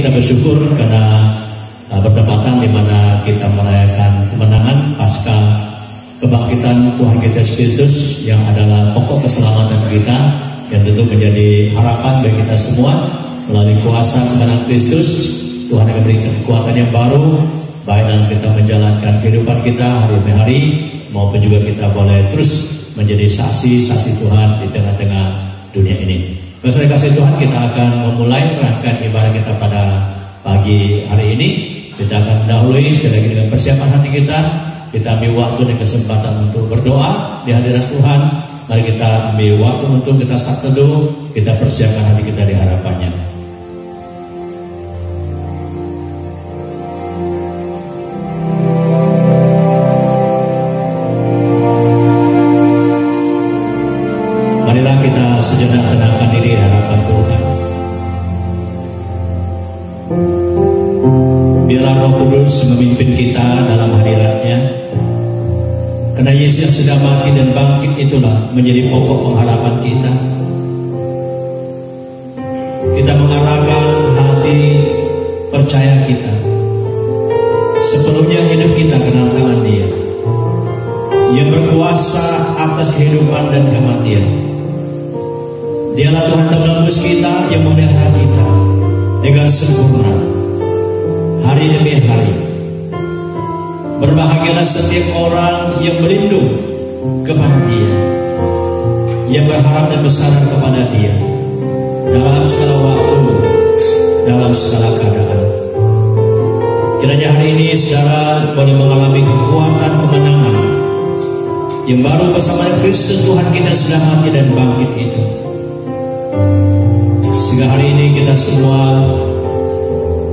kita bersyukur karena bertepatan di mana kita merayakan kemenangan pasca kebangkitan Tuhan kita Yesus Kristus yang adalah pokok keselamatan kita, yang tentu menjadi harapan bagi kita semua. Melalui kuasa kemenangan Kristus, Tuhan akan memberikan kekuatan yang baru, baik dalam kita menjalankan kehidupan kita hari demi hari, maupun juga kita boleh terus menjadi saksi-saksi Tuhan di tengah-tengah dunia ini. Bersama kasih Tuhan, kita akan memulai rangkaian ibadah kita pada pagi hari ini. Kita akan mendahului sekali lagi dengan persiapan hati kita. Kita ambil waktu dan kesempatan untuk berdoa di hadirat Tuhan. Mari kita ambil waktu untuk kita saat teduh, kita persiapkan hati kita di harapannya. Marilah kita sejenak tenangkan diri di hadapan Tuhan. Biarlah Roh Kudus memimpin kita dalam hadirat-Nya. Karena Yesus yang sudah mati dan bangkit itulah menjadi pokok pengharapan kita. Kita mengarahkan hati percaya kita, sepenuhnya hidup kita kenal tangan Dia yang berkuasa atas kehidupan dan kematian. Dialah Tuhan penebus kita yang memelihara kita dengan sempurna hari demi hari. Berbahagialah setiap orang yang berlindung kepada Dia, yang berharap dan bersandar kepada Dia dalam segala waktu, dalam segala keadaan. Kiranya hari ini saudara boleh mengalami kekuatan kemenangan yang baru bersama Kristus Tuhan kita sudah mati dan bangkit itu. Sehingga hari ini kita semua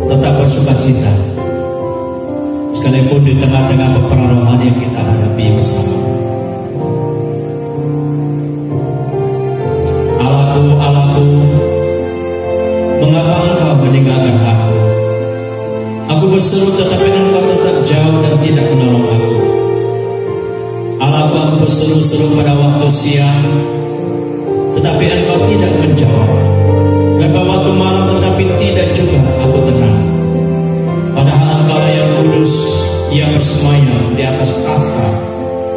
tetap bersukacita, sekalipun di tengah-tengah peperangan rohani yang kita hadapi bersama. Allahku, Allahku, mengapa Engkau meninggalkan aku? Aku berseru tetapi Engkau tetap jauh dan tidak menolong aku. Allahku, aku berseru-seru pada waktu siang, tetapi Engkau tidak menjawab. Dan pada waktu malam tetapi tidak juga aku tenang. Padahal Engkau yang kudus, yang bersemayam di atas tahta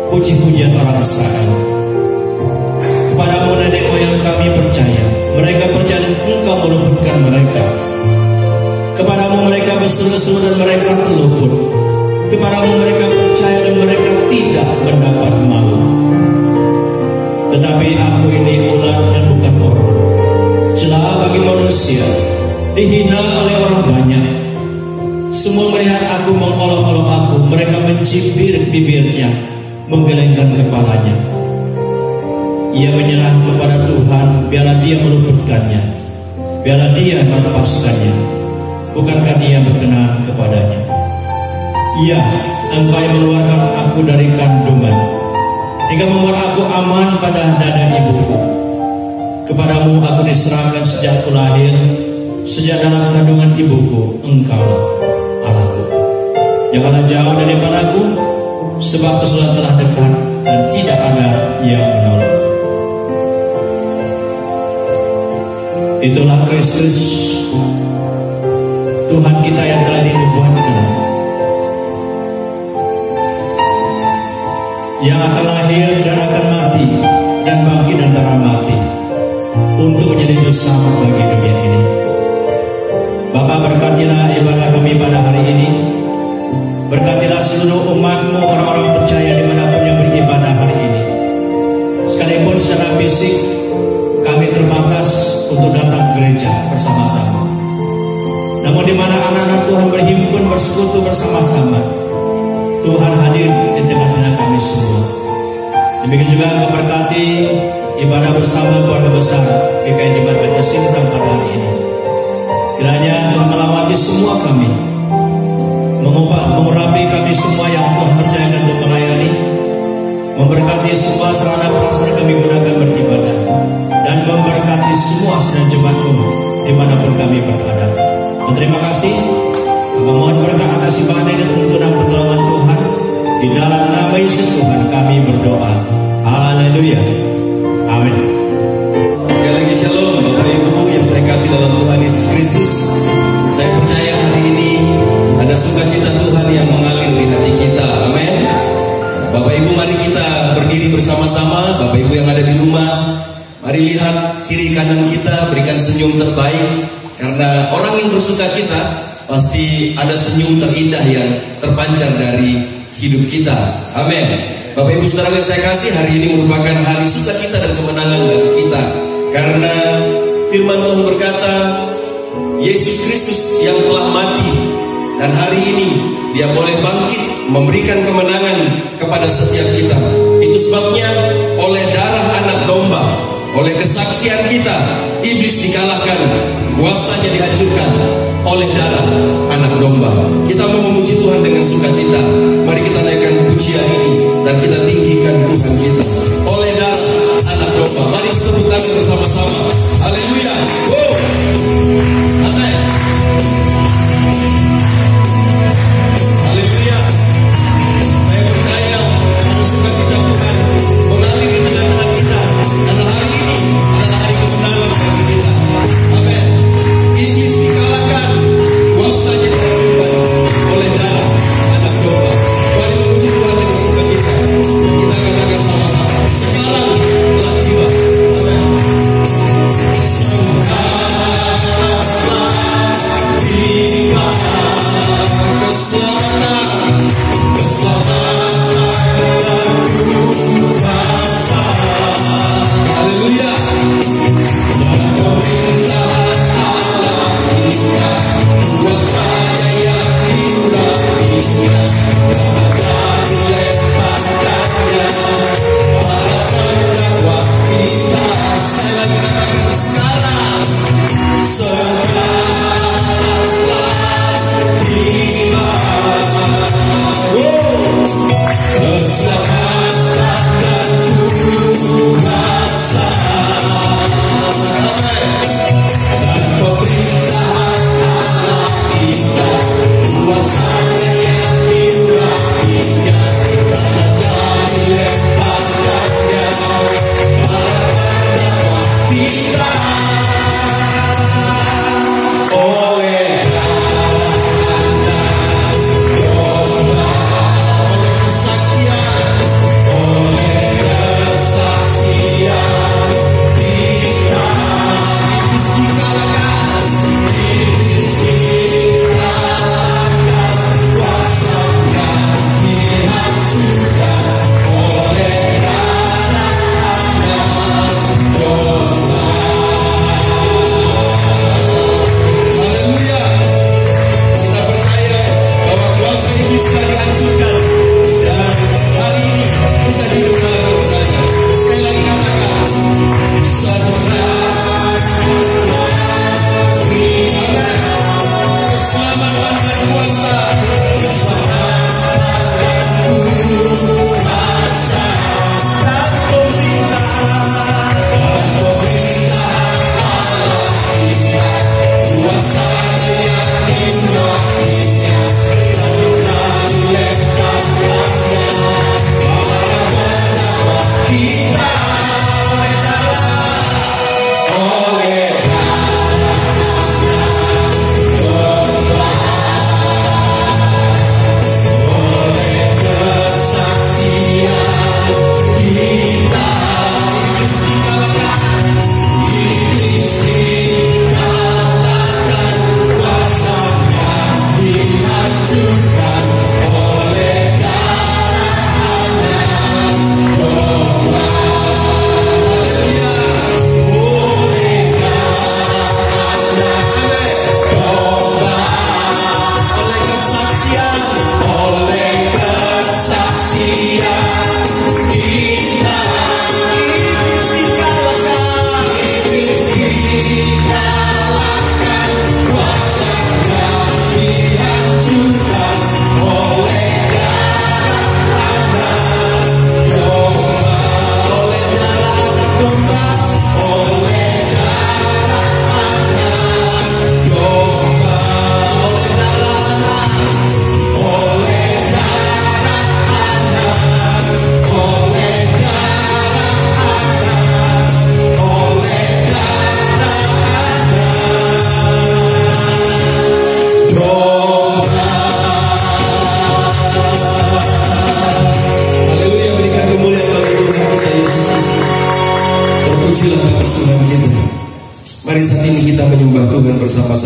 puji-pujian orang Israel. Kepadamu nenek moyang kami percaya, mereka percaya dan Engkau meluputkan mereka. Kepadamu mereka berseru-seru dan mereka terluput. Kepadamu mereka percaya dan mereka tidak mendapat malu. Tetapi aku ini ulat dan bukan orang, celah bagi manusia, dihina oleh orang banyak. Semua melihat aku mengolok-olok aku, mereka mencibir bibirnya, menggelengkan kepalanya. Ia menyerah kepada Tuhan, biarlah Dia meluputkannya, biarlah Dia melepaskannya. Bukankah Dia berkenan kepadanya? Ya, Engkau yang mengeluarkan aku dari kandungan, hingga membuat aku aman pada dada ibuku. Kepadamu aku diserahkan sejak aku lahir, sejak dalam kandungan ibuku. Engkau Allahku. Janganlah jauh daripadaku, sebab kesulitan telah dekat dan tidak ada yang menolong. Itulah Kristus Tuhan kita yang telah dinubuatkan, yang akan lahir dan akan mati dan bangkit antara mati untuk menjadi juru selamat bagi dunia ini. Bapa, berkatilah ibadah kami pada hari ini. Berkatilah seluruh umat-Mu, orang-orang percaya dimanapun yang beribadah hari ini. Sekalipun secara fisik kami terbatas untuk datang ke gereja bersama-sama, namun di mana anak-anak Tuhan berhimpun bersekutu bersama-sama, Tuhan hadir di tengah-tengah kami semua. Demikian juga Engkau berkati ibadah bersama keluarga besar GKI Jembatan Kesinta pada hari ini. Kiranya Tuhan melawati semua kami, mengurapi kami semua yang Tuhan percayakan untuk melayani, memberkati semua sarana prasarana kami gunakan beribadah, dan memberkati semua sedang jemaat-Mu dimanapun kami berada. Terima kasih. Memohon berkat atas ibadah dan tuntunan pertolongan Tuhan. Di dalam nama Yesus Tuhan kami berdoa. Haleluya. Amin. Sekali lagi shalom Bapak Ibu yang saya kasih dalam Tuhan Yesus Kristus. Saya percaya sukacita Tuhan yang mengalir di hati kita. Amin. Bapak Ibu, mari kita berdiri bersama-sama. Bapak Ibu yang ada di rumah, mari lihat kiri kanan kita, berikan senyum terbaik. Karena orang yang bersukacita pasti ada senyum terindah yang terpancar dari hidup kita. Amin. Bapak Ibu Saudara yang saya kasih, hari ini merupakan hari sukacita dan kemenangan bagi kita. Karena firman Tuhan berkata, Yesus Kristus yang telah mati dan hari ini Dia boleh bangkit memberikan kemenangan kepada setiap kita. Itu sebabnya oleh darah anak domba, oleh kesaksian kita, iblis dikalahkan, kuasanya dihancurkan oleh darah anak domba. Kita mau memuji Tuhan dengan sukacita. Mari kita naikkan pujian ini dan kita tinggikan Tuhan kita. Oleh darah anak domba, mari kita tepuk tangan bersama-sama. Haleluya. Amin. Haleluya. Saya percaya ada sukacita Tuhan mengalir di tengah-tengah kita. Karena hari ini adalah hari kemenangan bagi kita. Amin. Iblis dikalahkan, kuasanya dihancurkan oleh darah anak domba. Mari memuji Tuhan dengan sukacita. Kita katakan sama-sama, sekarang telah tiba. Amin.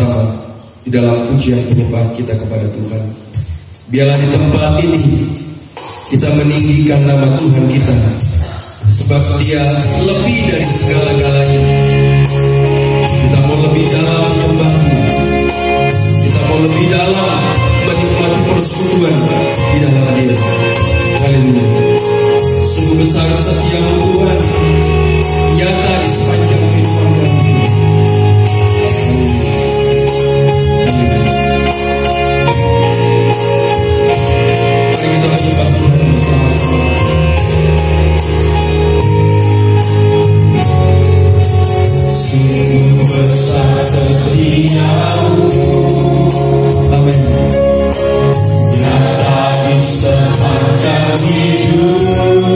bersama-sama di dalam pujian penyembah kita kepada Tuhan. Biarlah di tempat ini kita meninggikan nama Tuhan kita, sebab Dia lebih dari segala-galanya. Kita mau lebih dalam menyembah-Nya, kita mau lebih dalam menikmati persekutuan di dalam Dia. Haleluya. Sungguh besar setiamu Tuhan, nyata di sepanjang kehidupan kami. Mari kita menyembah Tuhan bersama-sama. Sungguh besar setiamu, amin, nyata di sepanjang hidupku.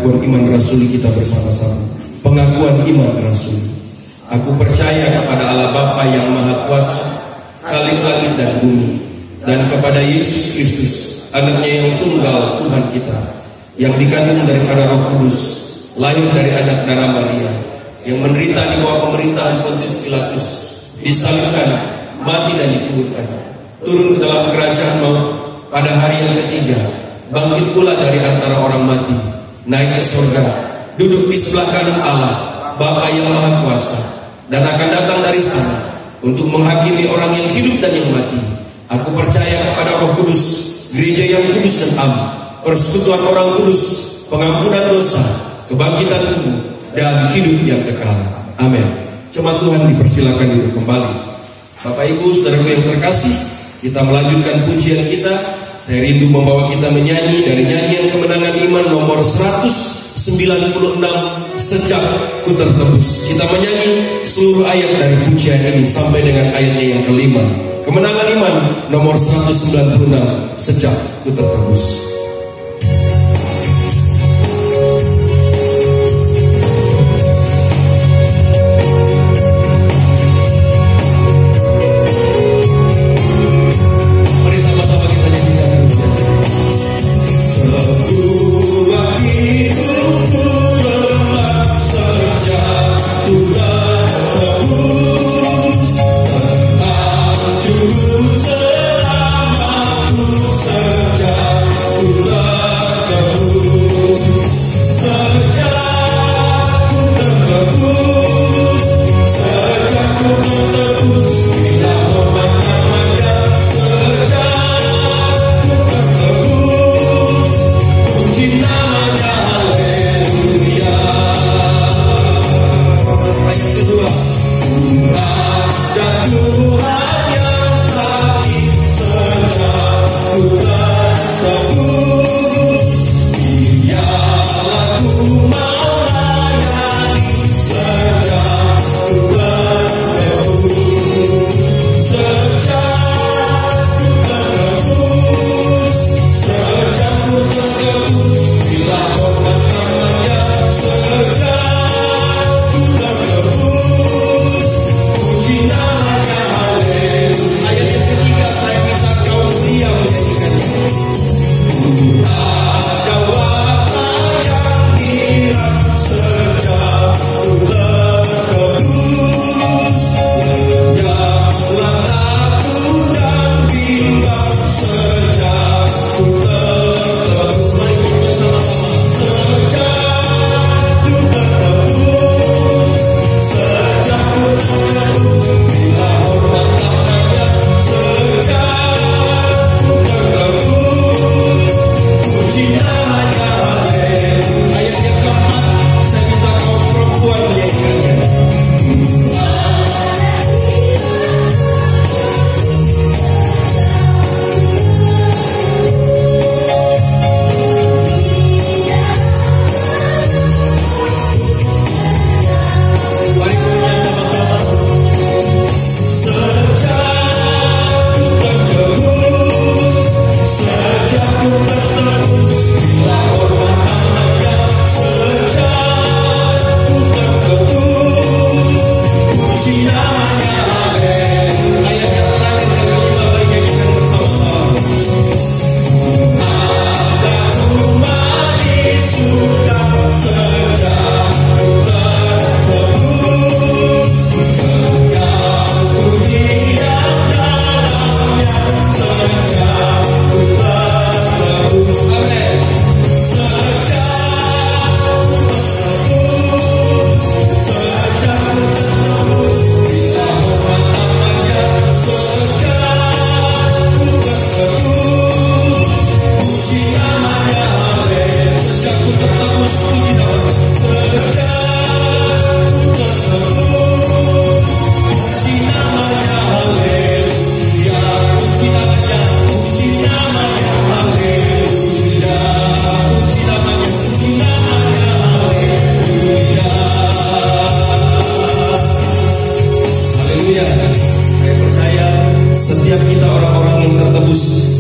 pengakuan iman rasuli kita bersama-sama. Pengakuan iman rasuli. Aku percaya kepada Allah Bapa yang Maha Kuasa, Khalik langit dan bumi, dan kepada Yesus Kristus, anaknya yang tunggal Tuhan kita, yang dikandung daripada Roh Kudus, lahir dari anak darah Maria, yang menderita di bawah pemerintahan Pontius Pilatus, disalibkan, mati dan dikuburkan, turun ke dalam kerajaan maut pada hari yang ketiga, bangkit pula dari antara orang mati, naik ke surga, duduk di sebelah kanan Allah, Bapa yang Maha Kuasa, dan akan datang dari sana untuk menghakimi orang yang hidup dan yang mati. Aku percaya kepada Roh Kudus, gereja yang kudus dan am, persekutuan orang kudus, pengampunan dosa, kebangkitan tubuh, dan hidup yang kekal. Amin. Jemaat Tuhan dipersilakan duduk kembali. Bapak Ibu, saudaraku yang terkasih, kita melanjutkan pujian kita. Saya rindu membawa kita menyanyi dari nyanyian kemenangan iman nomor 196, Sejak Ku Tertebus. Kita menyanyi seluruh ayat dari pujian ini sampai dengan ayatnya yang kelima. Kemenangan iman nomor 196, Sejak Ku Tertebus.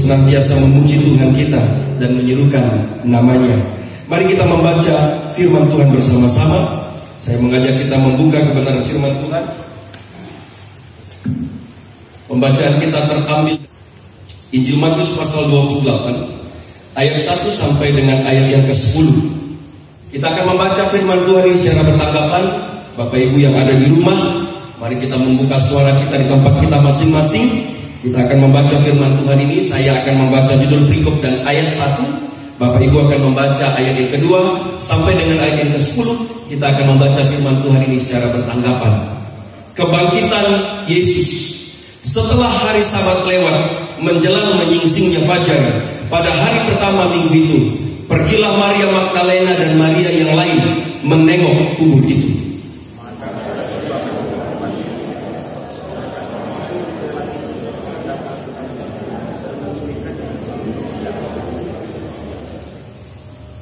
senantiasa memuji Tuhan kita dan menyerukan namanya. Mari kita membaca firman Tuhan bersama-sama. Saya mengajak kita membuka kebenaran firman Tuhan. Pembacaan kita terambil Injil Matius pasal 28 ayat 1 sampai dengan ayat yang ke-10. Kita akan membaca firman Tuhan ini secara bertanggapan. Bapak Ibu yang ada di rumah, mari kita membuka suara kita di tempat kita masing-masing. Kita akan membaca firman Tuhan ini. Saya akan membaca judul perikop dan ayat 1. Bapak Ibu akan membaca ayat yang kedua sampai dengan ayat yang ke-10. Kita akan membaca firman Tuhan ini secara bertanggapan. Kebangkitan Yesus. Setelah hari Sabat lewat, menjelang menyingsingnya fajar, pada hari pertama minggu itu, pergilah Maria Magdalena dan Maria yang lain menengok kubur itu.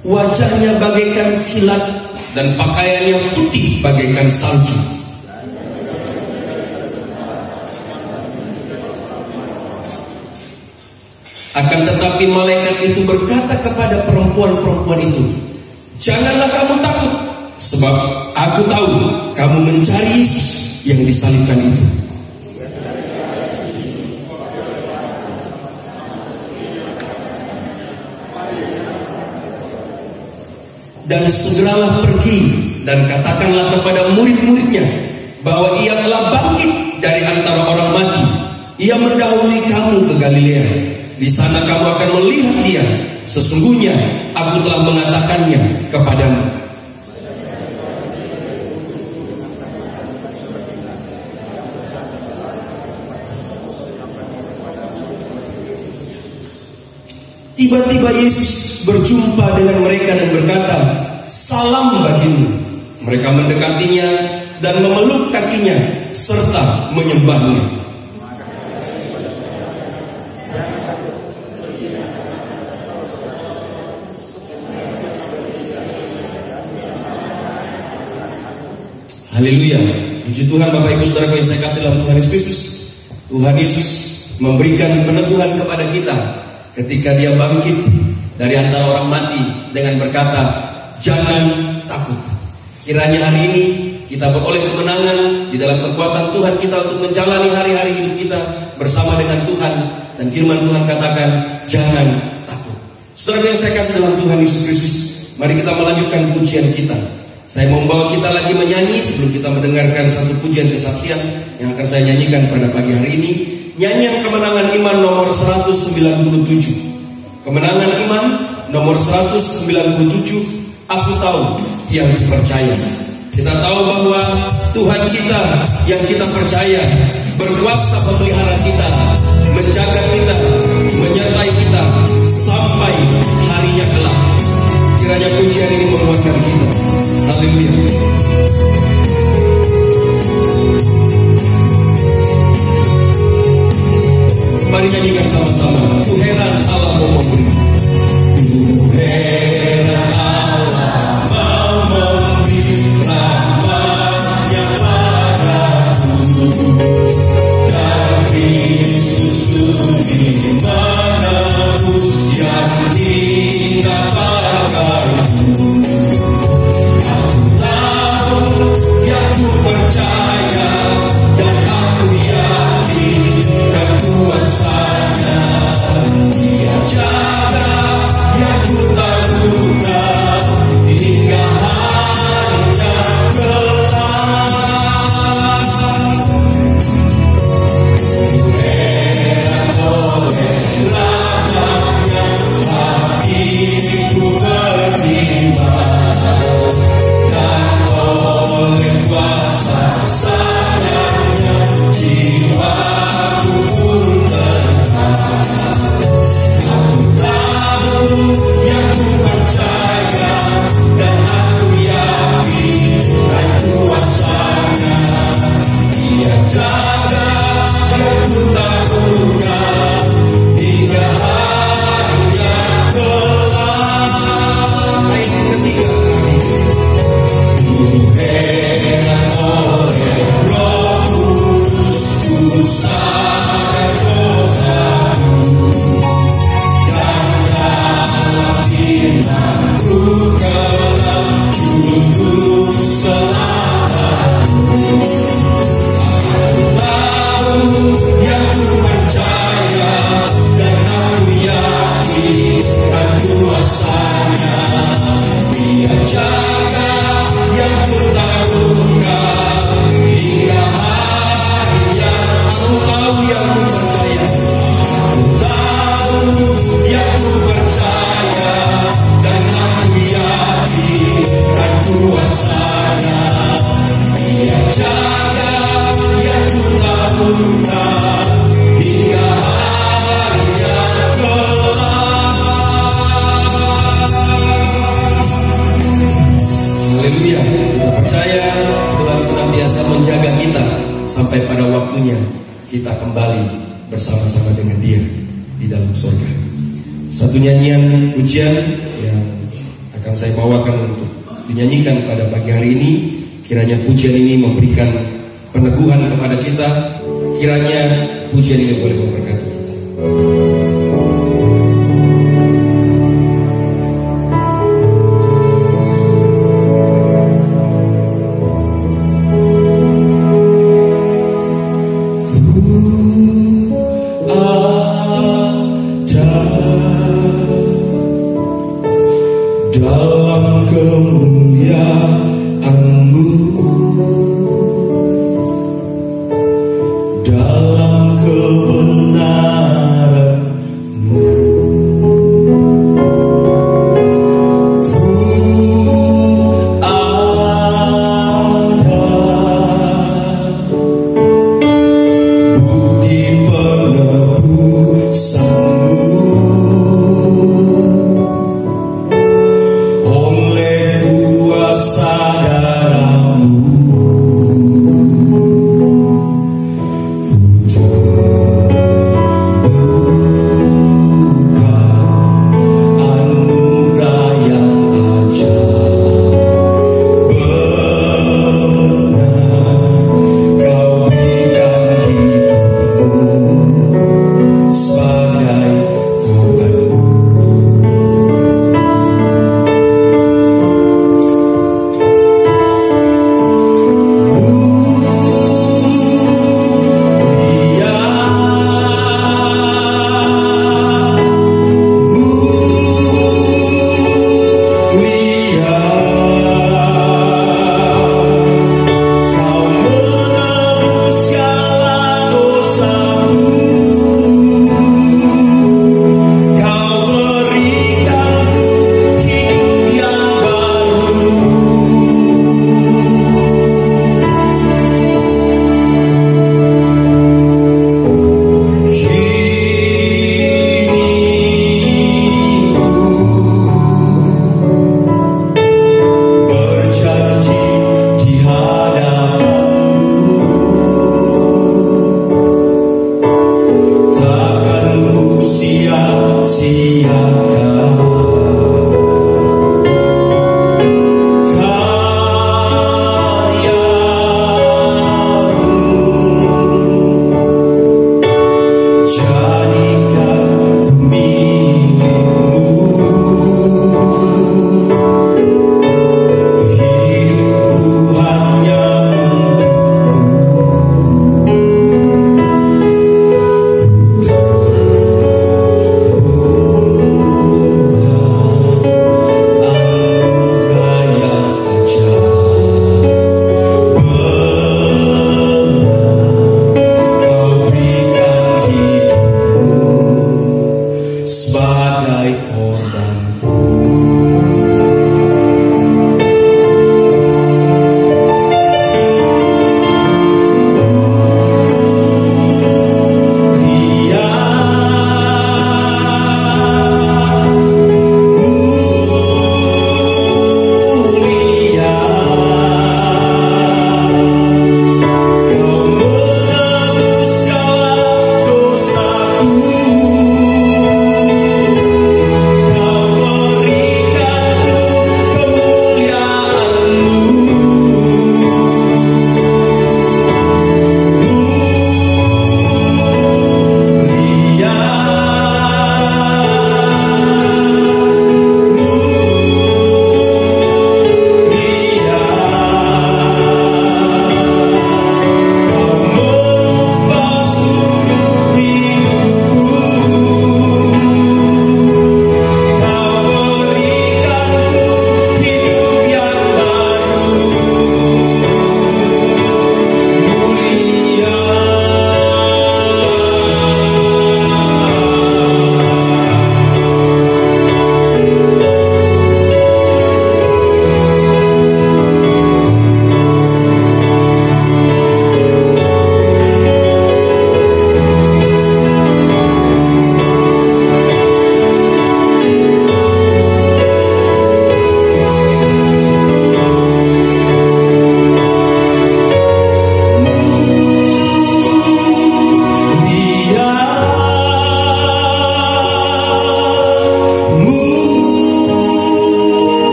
Wajahnya bagaikan kilat dan pakaiannya putih bagaikan salju. Akan tetapi malaikat itu berkata kepada perempuan-perempuan itu, "Janganlah kamu takut, sebab aku tahu kamu mencari Yesus yang disalibkan itu. Dan segeralah pergi dan katakanlah kepada murid-muridnya bahwa ia telah bangkit dari antara orang mati. Ia mendahului kamu ke Galilea. Di sana kamu akan melihat dia. Sesungguhnya aku telah mengatakannya kepadamu." Tiba-tiba Yesus berjumpa dengan mereka dan berkata, "Salam bagimu." Mereka mendekatinya dan memeluk kakinya serta menyembahnya. Haleluya. Puji Tuhan Bapak Ibu Saudara yang saya kasih dalam Tuhan Yesus Kristus. Tuhan Yesus memberikan peneguhan kepada kita ketika dia bangkit dari antara orang mati dengan berkata, "Jangan takut." Kiranya hari ini kita beroleh kemenangan di dalam kekuatan Tuhan kita untuk menjalani hari-hari hidup kita bersama dengan Tuhan. Dan firman Tuhan katakan, jangan takut. Saudara yang saya kasih dalam Tuhan Yesus Kristus, mari kita melanjutkan pujian kita. Saya membawa kita lagi menyanyi sebelum kita mendengarkan satu pujian kesaksian yang akan saya nyanyikan pada pagi hari ini. Nyanyian Kemenangan Iman nomor 197. Kemenangan Iman nomor 197. Aku tahu yang dipercaya. Kita tahu bahwa Tuhan kita yang kita percaya berkuasa memelihara kita, menjaga kita, menyertai kita sampai harinya kelak. Kiranya pujian ini menguatkan kita. Haleluya. Mari nyanyikan sama-sama. Ku heran Allah mau memberi. Ku heran Allah mau memberi rahmat-Nya padaku. Dan Kristus sudi menebus yang hina padaku. Aku tahu yang ku percaya dan aku yakin dan kuasanya. Dia jaga yang ku taklukkan hingga harinya kelak. Ku heran oleh rahmat-Nya, hatiku beriman, dan oleh kuasa sayangnya jiwaku pun tenang. Aku tahu yang ku percaya dan aku yakin dan kuasanya. Dia jaga yang ku taklukkan hingga harinya kelak. Ayat ketiga. Ku heran oleh Roh Kudus, ku sadar dosaku. bersama-sama dengan Dia di dalam surga. Satu nyanyian pujian yang akan saya bawakan untuk dinyanyikan pada pagi hari ini. Kiranya pujian ini memberikan peneguhan kepada kita. Kiranya pujian ini boleh memberkati kita. Dalam kemuliaan-Mu, dalam kebenaran-Mu, ku ada bukti penebusan-Mu.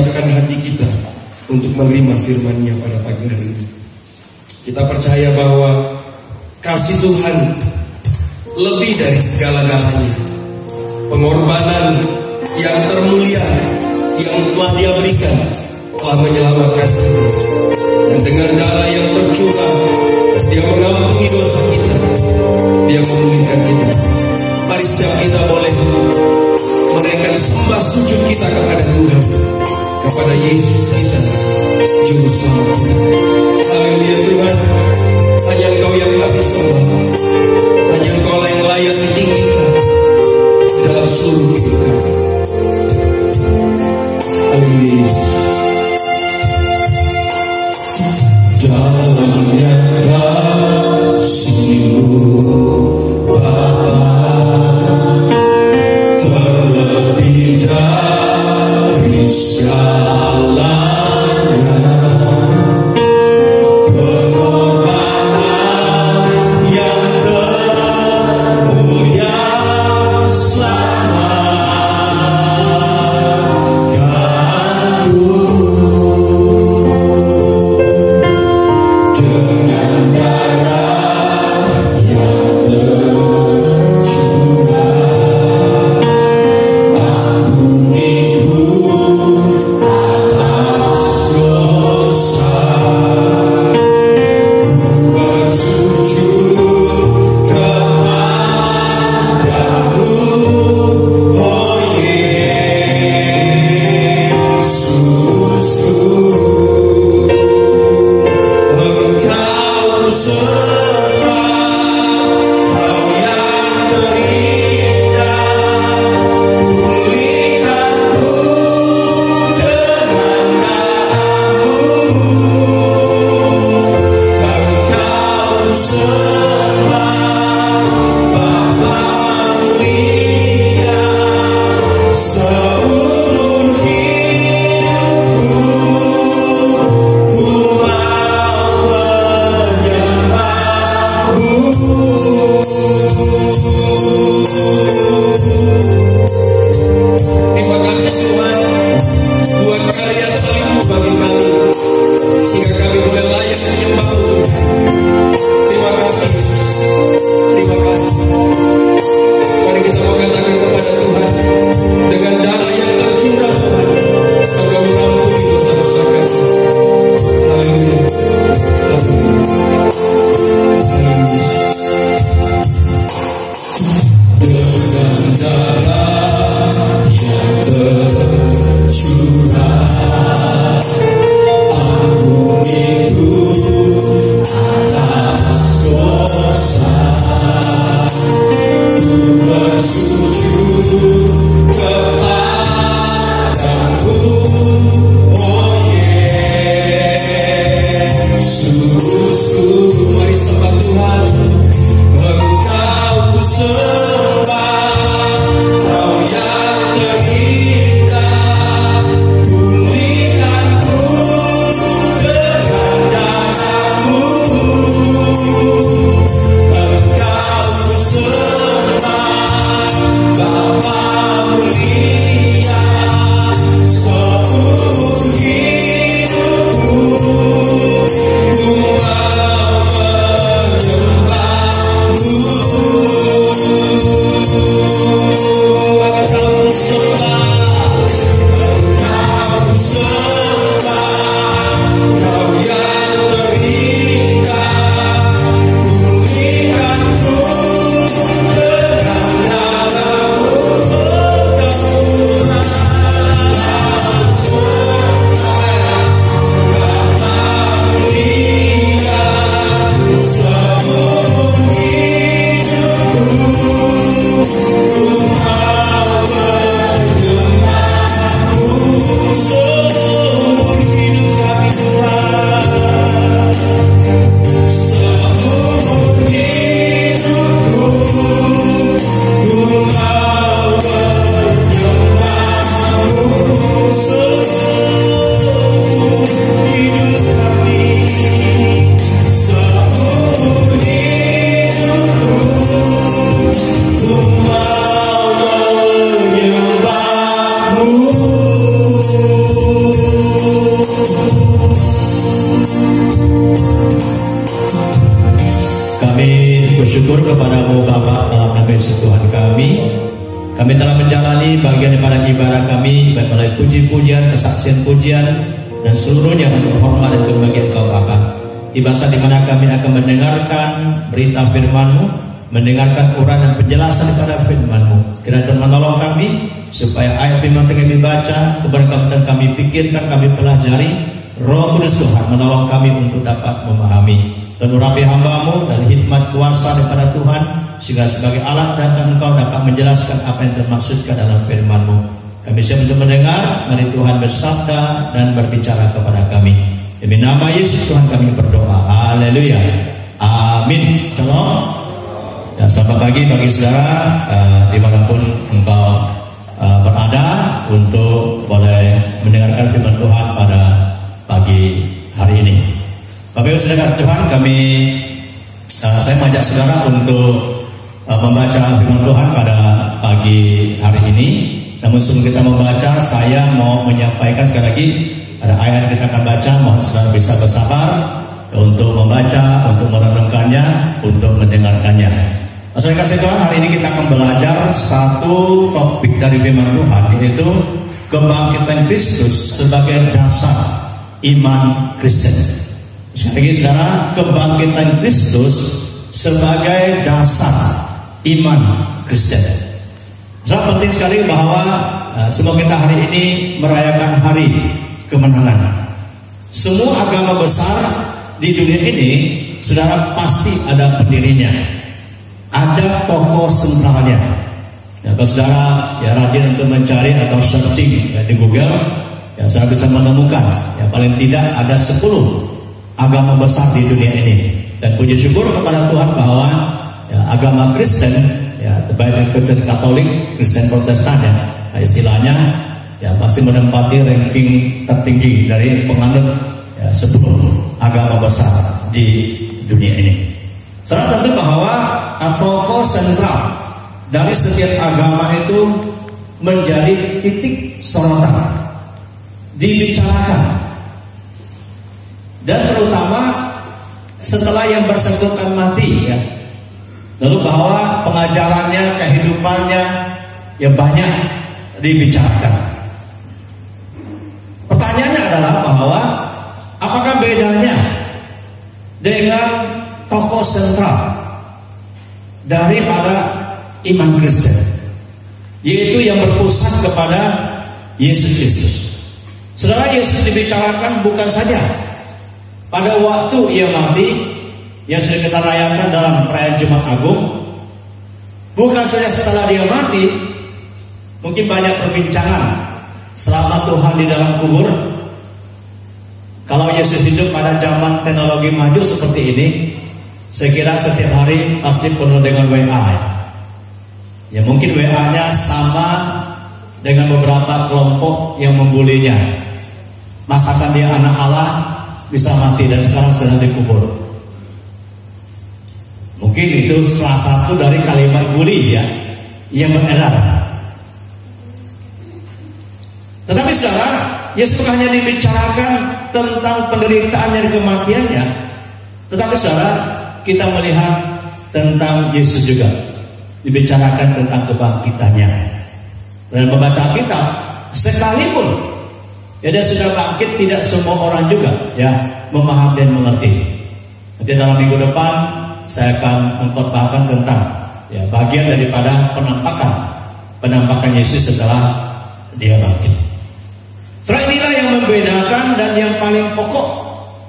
siapkan hati kita untuk menerima firman-Nya pada pagi hari ini. Kita percaya bahwa kasih Tuhan lebih dari segala-galanya. Pengorbanan yang termulia yang telah Dia berikan telah menyelamatkan kita. Dan dengan darah yang tercurah, Dia mengampuni dosa kita, Dia memulihkan kita. Mari setiap kita boleh menaikkan sembah sujud kita kepada Tuhan, kepada Yesus kita, Juru Selamat kita. Haleluya Tuhan, hanya Engkau yang kami sembah, hanya Engkau yang layak ditinggikan dalam seluruh hidup kami. Haleluya. Dalamnya kasih-Mu Bapa, terlebih dari segalanya, pengorbanan yang termulia selamatkanku. Dengan darah yang tercurah, ampuniku atas dosa. Ku bersujud kepadamu, oh Yesusku. Engkau sembah, Kau yang terindah, pulihkanku dengan darah-Mu. Engkau sembah, Bapa mulia, seumur hidupku ku mau menyembah-Mu. Terima kasih Tuhan buat karya salib-Mu bagi kami, sehingga kami boleh layak menyembah-Mu Tuhan. Terima kasih Yesus, terima kasih. Mari kita mau katakan kepada Tuhan, dengan darah yang tercurah Tuhan, Engkau mengampuni dosa-dosa kami. Haleluya, haleluya, haleluya. Dengan darah yang tercurah, ampuni kepada-Mu Bapa dalam nama Yesus Tuhan kami. Kami telah menjalani bagian daripada ibadah kami, baik melalui puji-pujian, kesaksian pujian, dan seluruhnya untuk hormat dan kebahagiaan Kau Bapa. Di masa di mana kami akan mendengarkan berita firman-Mu, mendengarkan uraian dan penjelasan daripada firman-Mu. Kiranya Tuhan menolong kami supaya ayat firman yang kami baca, keberkatan kami pikirkan, kami pelajari. Roh Kudus Tuhan menolong kami untuk dapat memahami dan urapi hamba-Mu dan hikmat kuasa daripada Tuhan, sehingga sebagai alat datang Engkau dapat menjelaskan apa yang termaksudkan dalam firman-Mu. Kami siap untuk mendengar. Mari Tuhan bersabda dan berbicara kepada kami. Demi nama Yesus Tuhan kami berdoa. Haleluya. Amin. Shalom. Ya, selamat pagi bagi saudara dimanapun engkau berada, untuk boleh mendengarkan firman Tuhan pada pagi hari ini. Bapak Ibu saudara Tuhan, saya mengajak saudara untuk membaca firman Tuhan pada pagi hari ini. Namun sebelum kita membaca, saya mau menyampaikan sekali lagi ada ayat yang kita akan baca. Mohon saudara bisa bersabar untuk membaca, untuk merenungkannya, untuk mendengarkannya. Saudara kasih Tuhan, hari ini kita akan belajar satu topik dari firman Tuhan, yaitu kebangkitan Kristus sebagai dasar iman Kristen. Sekali lagi saudara, kebangkitan Kristus sebagai dasar iman Kristen. Sangat penting sekali bahwa semua kita hari ini merayakan hari kemenangan. Semua agama besar di dunia ini, saudara, pasti ada pendirinya, ada tokoh sentralnya. Ya, kalau saudara ya rajin untuk mencari atau searching ya, di Google, ya saudara bisa menemukan ya paling tidak ada 10 agama besar di dunia ini. Dan puji syukur kepada Tuhan bahwa ya, agama Kristen, ya baik Kristen Katolik, Kristen Protestan ya, nah, istilahnya ya masih menempati ranking tertinggi dari penganut ya, 10 agama besar di dunia ini. Saudara tentu bahwa tokoh sentral dari setiap agama itu menjadi titik sorotan, dibicarakan. Dan terutama setelah yang bersangkutan mati ya, lalu bahwa pengajarannya, kehidupannya ya banyak dibicarakan. Pertanyaannya adalah bahwa apakah bedanya dengan tokoh sentral daripada iman Kristen, yaitu yang berpusat kepada Yesus Kristus. Saudara, Yesus dibicarakan bukan saja pada waktu ia mati yang sudah kita rayakan dalam perayaan Jumat Agung, bukan saja setelah dia mati. Mungkin banyak perbincangan selama Tuhan di dalam kubur. Kalau Yesus hidup pada zaman teknologi maju seperti ini, saya kira setiap hari pasti penuh dengan WA. Ya mungkin WA-nya sama dengan beberapa kelompok yang membulinya. Masakan dia anak Allah, bisa mati dan sekarang sedang dikubur. Mungkin itu salah satu dari kalimat bully ya yang beredar. Tetapi saudara, Yesus bukan hanya dibicarakan tentang penderitaan dan kematiannya, tetapi saudara, kita melihat tentang Yesus juga dibicarakan tentang kebangkitannya. Dan membaca kitab, sekalipun ya dia sudah bangkit, tidak semua orang juga ya memahami dan mengerti. Nanti dalam minggu depan saya akan mengkhotbahkan tentang ya bagian daripada penampakan Yesus setelah dia bangkit. Setelah inilah yang membedakan dan yang paling pokok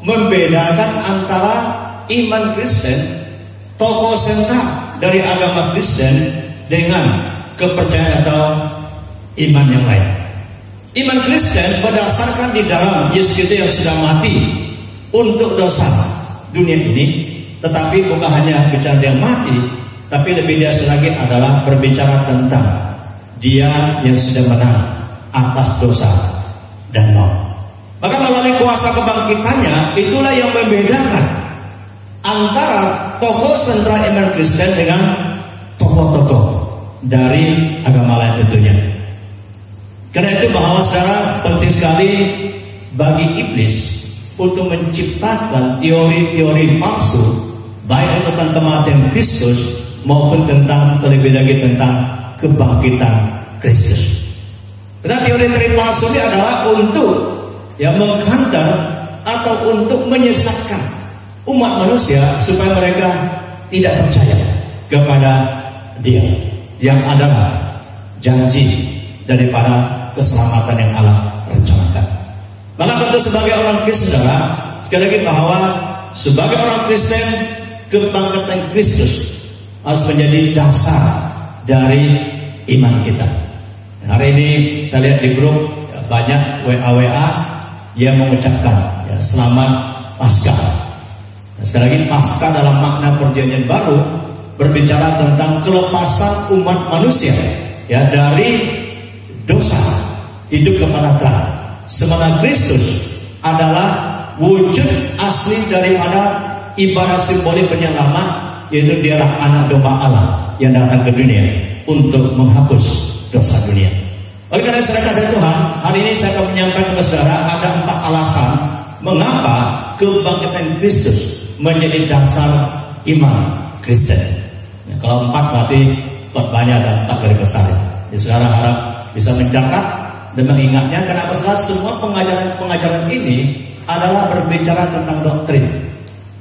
membedakan antara iman Kristen, tokoh sentral dari agama Kristen, dengan kepercayaan atau iman yang lain. Iman Kristen berdasarkan di dalam Yesus Kristus yang sudah mati untuk dosa dunia ini. Tetapi bukan hanya bicara dia mati, tapi lebih dahsyat lagi adalah berbicara tentang dia yang sudah menang atas dosa dan maut. Maka melalui kuasa kebangkitannya, itulah yang membedakan antara tokoh sentral iman Kristen dengan tokoh-tokoh dari agama lain tentunya. Karena itu bahwa saudara, penting sekali bagi iblis untuk menciptakan teori-teori palsu, baik tentang kematian Kristus maupun terlebih lagi tentang kebangkitan Kristus. Karena teori palsu ini adalah untuk mengkantar atau untuk menyesatkan umat manusia supaya mereka tidak percaya kepada Dia yang adalah janji daripada keselamatan yang Allah rencanakan. Maka tentu sebagai orang Kristen, saudara, sekali lagi bahwa sebagai orang Kristen, kebangkitan Kristus harus menjadi dasar dari iman kita. Hari ini saya lihat di grup banyak WA yang mengucapkan selamat Paskah. Sekali lagi, Paskah dalam makna perjanjian baru berbicara tentang kelepasan umat manusia dari dosa hidup kepada Allah. Sementara Kristus adalah wujud asli daripada ibarat simbolik penyelamat, yaitu Dialah anak domba Allah yang datang ke dunia untuk menghapus dosa dunia. Oleh karena saudara Tuhan, hari ini saya akan menyampaikan kepada saudara ada 4 alasan mengapa kebangkitan Kristus menjadi dasar iman Kristen. Kalau 4 berarti khotbahnya ada 4 garis besar. Jadi saudara harap bisa mencatat dan mengingatnya. Kenapa saudara? Semua pengajaran ini adalah berbicara tentang doktrin,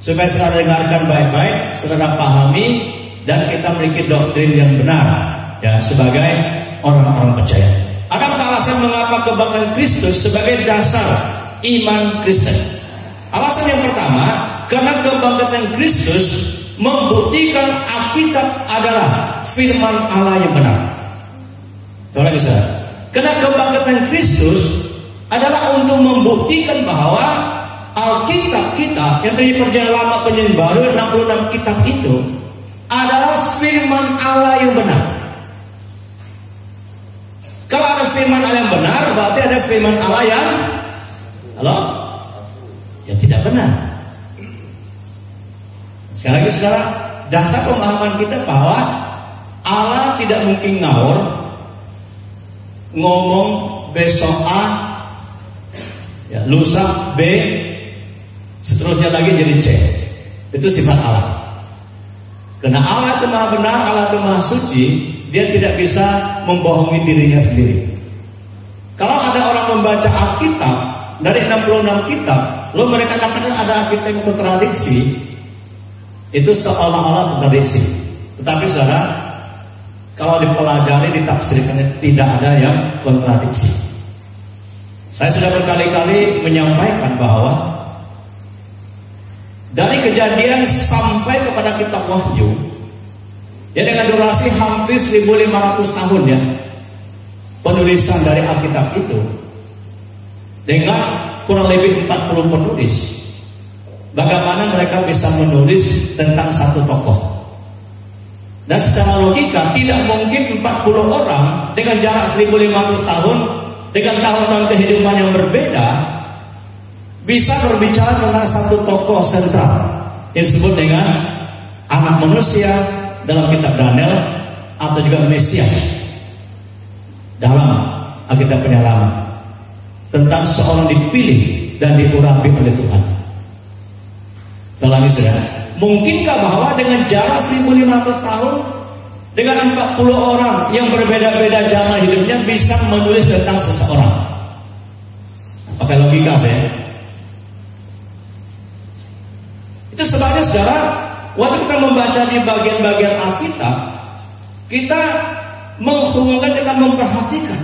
supaya saudara dengarkan baik-baik, saudara pahami, dan kita memiliki doktrin yang benar sebagai orang-orang percaya. Ada 4 alasan mengapa kebangkitan Kristus sebagai dasar iman Kristen. Alasan yang pertama, karena kebangkitan Kristus membuktikan Alkitab adalah firman Allah yang benar. Saudara bisa, karena kebangkitan Kristus adalah untuk membuktikan bahwa Alkitab kita yang tadi perjanjian lama perjanjian baru 66 kitab itu adalah firman Allah yang benar. Kalau ada firman Allah yang benar, berarti ada firman Allah yang tidak benar. Sekali lagi saudara, dasar pemahaman kita bahwa Allah tidak mungkin ngawur, ngomong besok A, lusa B, seterusnya lagi jadi C. Itu sifat Allah. Karena Allah itu maha benar, Allah itu maha suci, Dia tidak bisa membohongi dirinya sendiri. Kalau ada orang membaca Alkitab dari 66 kitab, lalu mereka katakan ada Alkitab yang kontradiksi, itu seolah-olah kontradiksi. Tetapi saudara, kalau dipelajari, ditafsirkannya, tidak ada yang kontradiksi. Saya sudah berkali-kali menyampaikan bahwa dari Kejadian sampai kepada kitab Wahyu, dengan durasi hampir 1500 tahun penulisan dari Alkitab itu, dengan kurang lebih 40 penulis, bagaimana mereka bisa menulis tentang satu tokoh. Dan secara logika tidak mungkin 40 orang dengan jarak 1500 tahun, dengan tahun-tahun kehidupan yang berbeda, bisa berbicara tentang satu tokoh sentral yang disebut dengan anak manusia dalam kitab Daniel, atau juga Mesias dalam Alkitab Penyelamat, tentang seorang dipilih dan diurapi oleh Tuhan. Selama ini, mungkinkah bahwa dengan jarak 1500 tahun, dengan 40 orang yang berbeda-beda jalan hidupnya, bisa menulis tentang seseorang? Pakai logika saya. Itu sebabnya saudara, waktu kita membaca di bagian-bagian Alkitab, kita menghubungkan, kita memperhatikan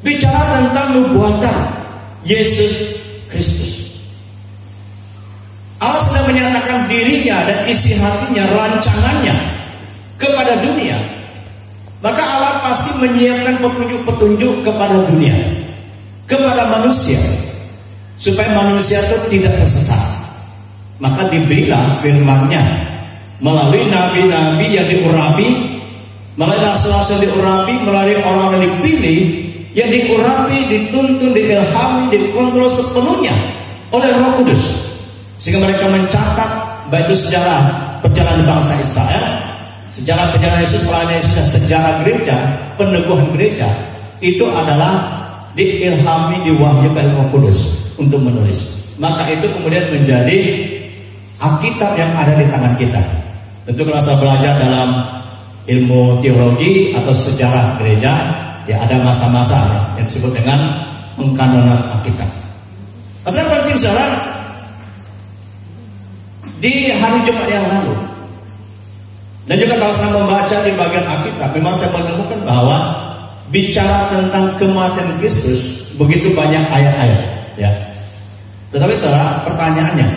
bicara tentang nubuatan Yesus Kristus. Allah sudah menyatakan dirinya dan isi hatinya, rancangannya kepada dunia. Maka Allah pasti menyiapkan petunjuk-petunjuk kepada dunia, kepada manusia, supaya manusia itu tidak tersesat. Maka diberilah firman-Nya melalui nabi-nabi yang diurapi, melalui rasul-rasul diurapi, melalui orang yang dipilih, yang diurapi, dituntun, diilhami, dikontrol sepenuhnya oleh Roh Kudus, sehingga mereka mencatat baik itu sejarah perjalanan bangsa Israel, sejarah perjalanan Yesus, pelayanan Yesus, sejarah gereja, peneguhan gereja, itu adalah diilhami, diwahyukan Roh Kudus untuk menulis. Maka itu kemudian menjadi Alkitab yang ada di tangan kita. Tentu kalau saya belajar dalam ilmu teologi atau sejarah gereja, ya ada masa-masa yang disebut dengan pengkanonan Alkitab. Masalah penting saudara, di hari Jumat yang lalu, dan juga kalau saya membaca di bagian Alkitab, memang saya menemukan bahwa bicara tentang kematian Kristus begitu banyak ayat-ayat, ya. Tetapi saudara, pertanyaannya,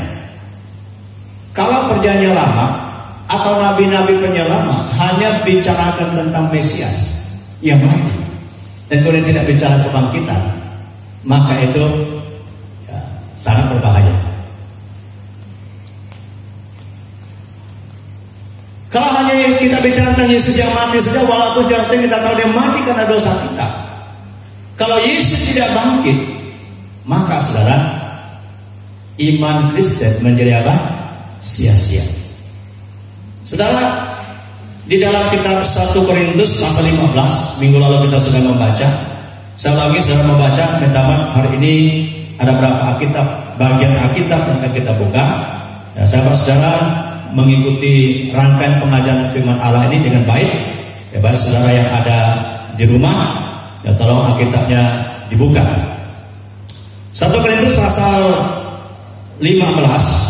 kalau perjanjian lama atau nabi-nabi penyelamat hanya bicarakan tentang Mesias yang mati dan kemudian tidak bicara kebangkitan, maka itu ya, sangat berbahaya. Kalau hanya kita bicara tentang Yesus yang mati saja, walaupun kita tahu dia mati karena dosa kita, kalau Yesus tidak bangkit, maka saudara, iman Kristen menjadi apa? Sia-sia. Saudara, di dalam kitab 1 Korintus pasal 15, minggu lalu kita sudah membaca. Saya lagi sudah membaca, minta maaf, hari ini ada berapa Alkitab, bagian Alkitab yang kita buka. Ya, saudara mengikuti rangkaian pengajaran firman Allah ini dengan baik. Ya, baik saudara yang ada di rumah, ya tolong Alkitabnya dibuka. 1 Korintus pasal 15.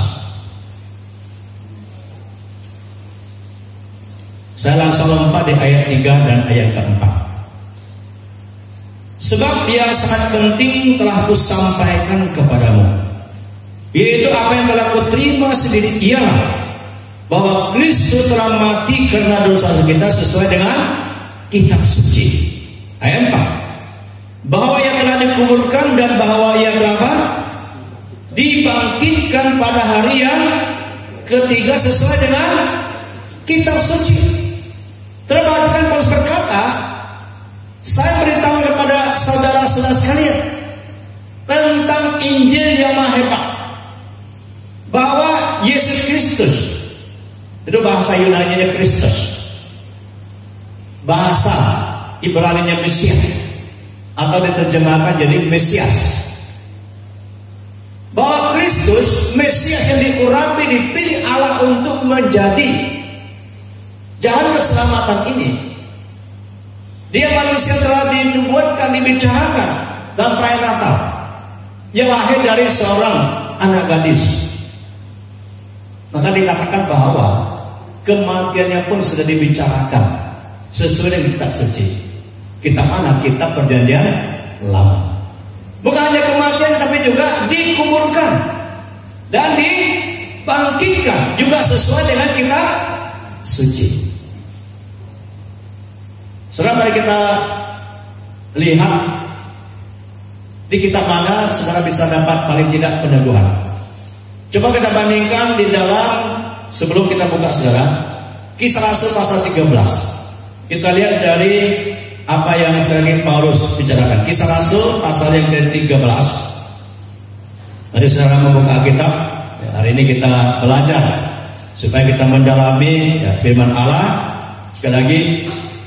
Saya langsung lompat di ayat 3 dan ayat ke-4. Sebab yang sangat penting telah kusampaikan kepadamu, yaitu apa yang telah kuterima sendiri, ialah bahwa Kristus telah mati karena dosa kita sesuai dengan kitab suci. Ayat 4. Bahwa ia telah dikuburkan dan bahwa ia telah dibangkitkan pada hari yang ketiga sesuai dengan kitab suci. Terperhatikan Paulus berkata, saya beritahu kepada saudara-saudara sekalian tentang Injil yang maha hebat, bahwa Yesus Kristus, itu bahasa Yunani-nya Kristus, bahasa Ibrani-nya Mesias, atau diterjemahkan jadi Mesias. Bahwa Kristus, Mesias yang diurapi, dipilih Allah untuk menjadi jalan keselamatan ini. Dia manusia telah dinubuatkan, dibicarakan dalam perayaan Natal, yang lahir dari seorang anak gadis. Maka dikatakan bahwa kematiannya pun sudah dibicarakan sesuai dengan kitab suci. Kitab mana? Kitab Perjanjian Lama. Bukan hanya kematian, tapi juga dikuburkan dan dibangkitkan juga sesuai dengan kitab suci. Saudara, mari kita lihat di kitab mana saudara bisa dapat paling tidak peneguhan. Coba kita bandingkan di dalam, sebelum kita buka saudara, Kisah Rasul pasal 13. Kita lihat dari apa yang sekali Paulus bicarakan. Kisah Rasul pasal yang ke-13. Tadi saudara membuka kitab, ya, hari ini kita belajar supaya kita mendalami ya, firman Allah. Sekali lagi,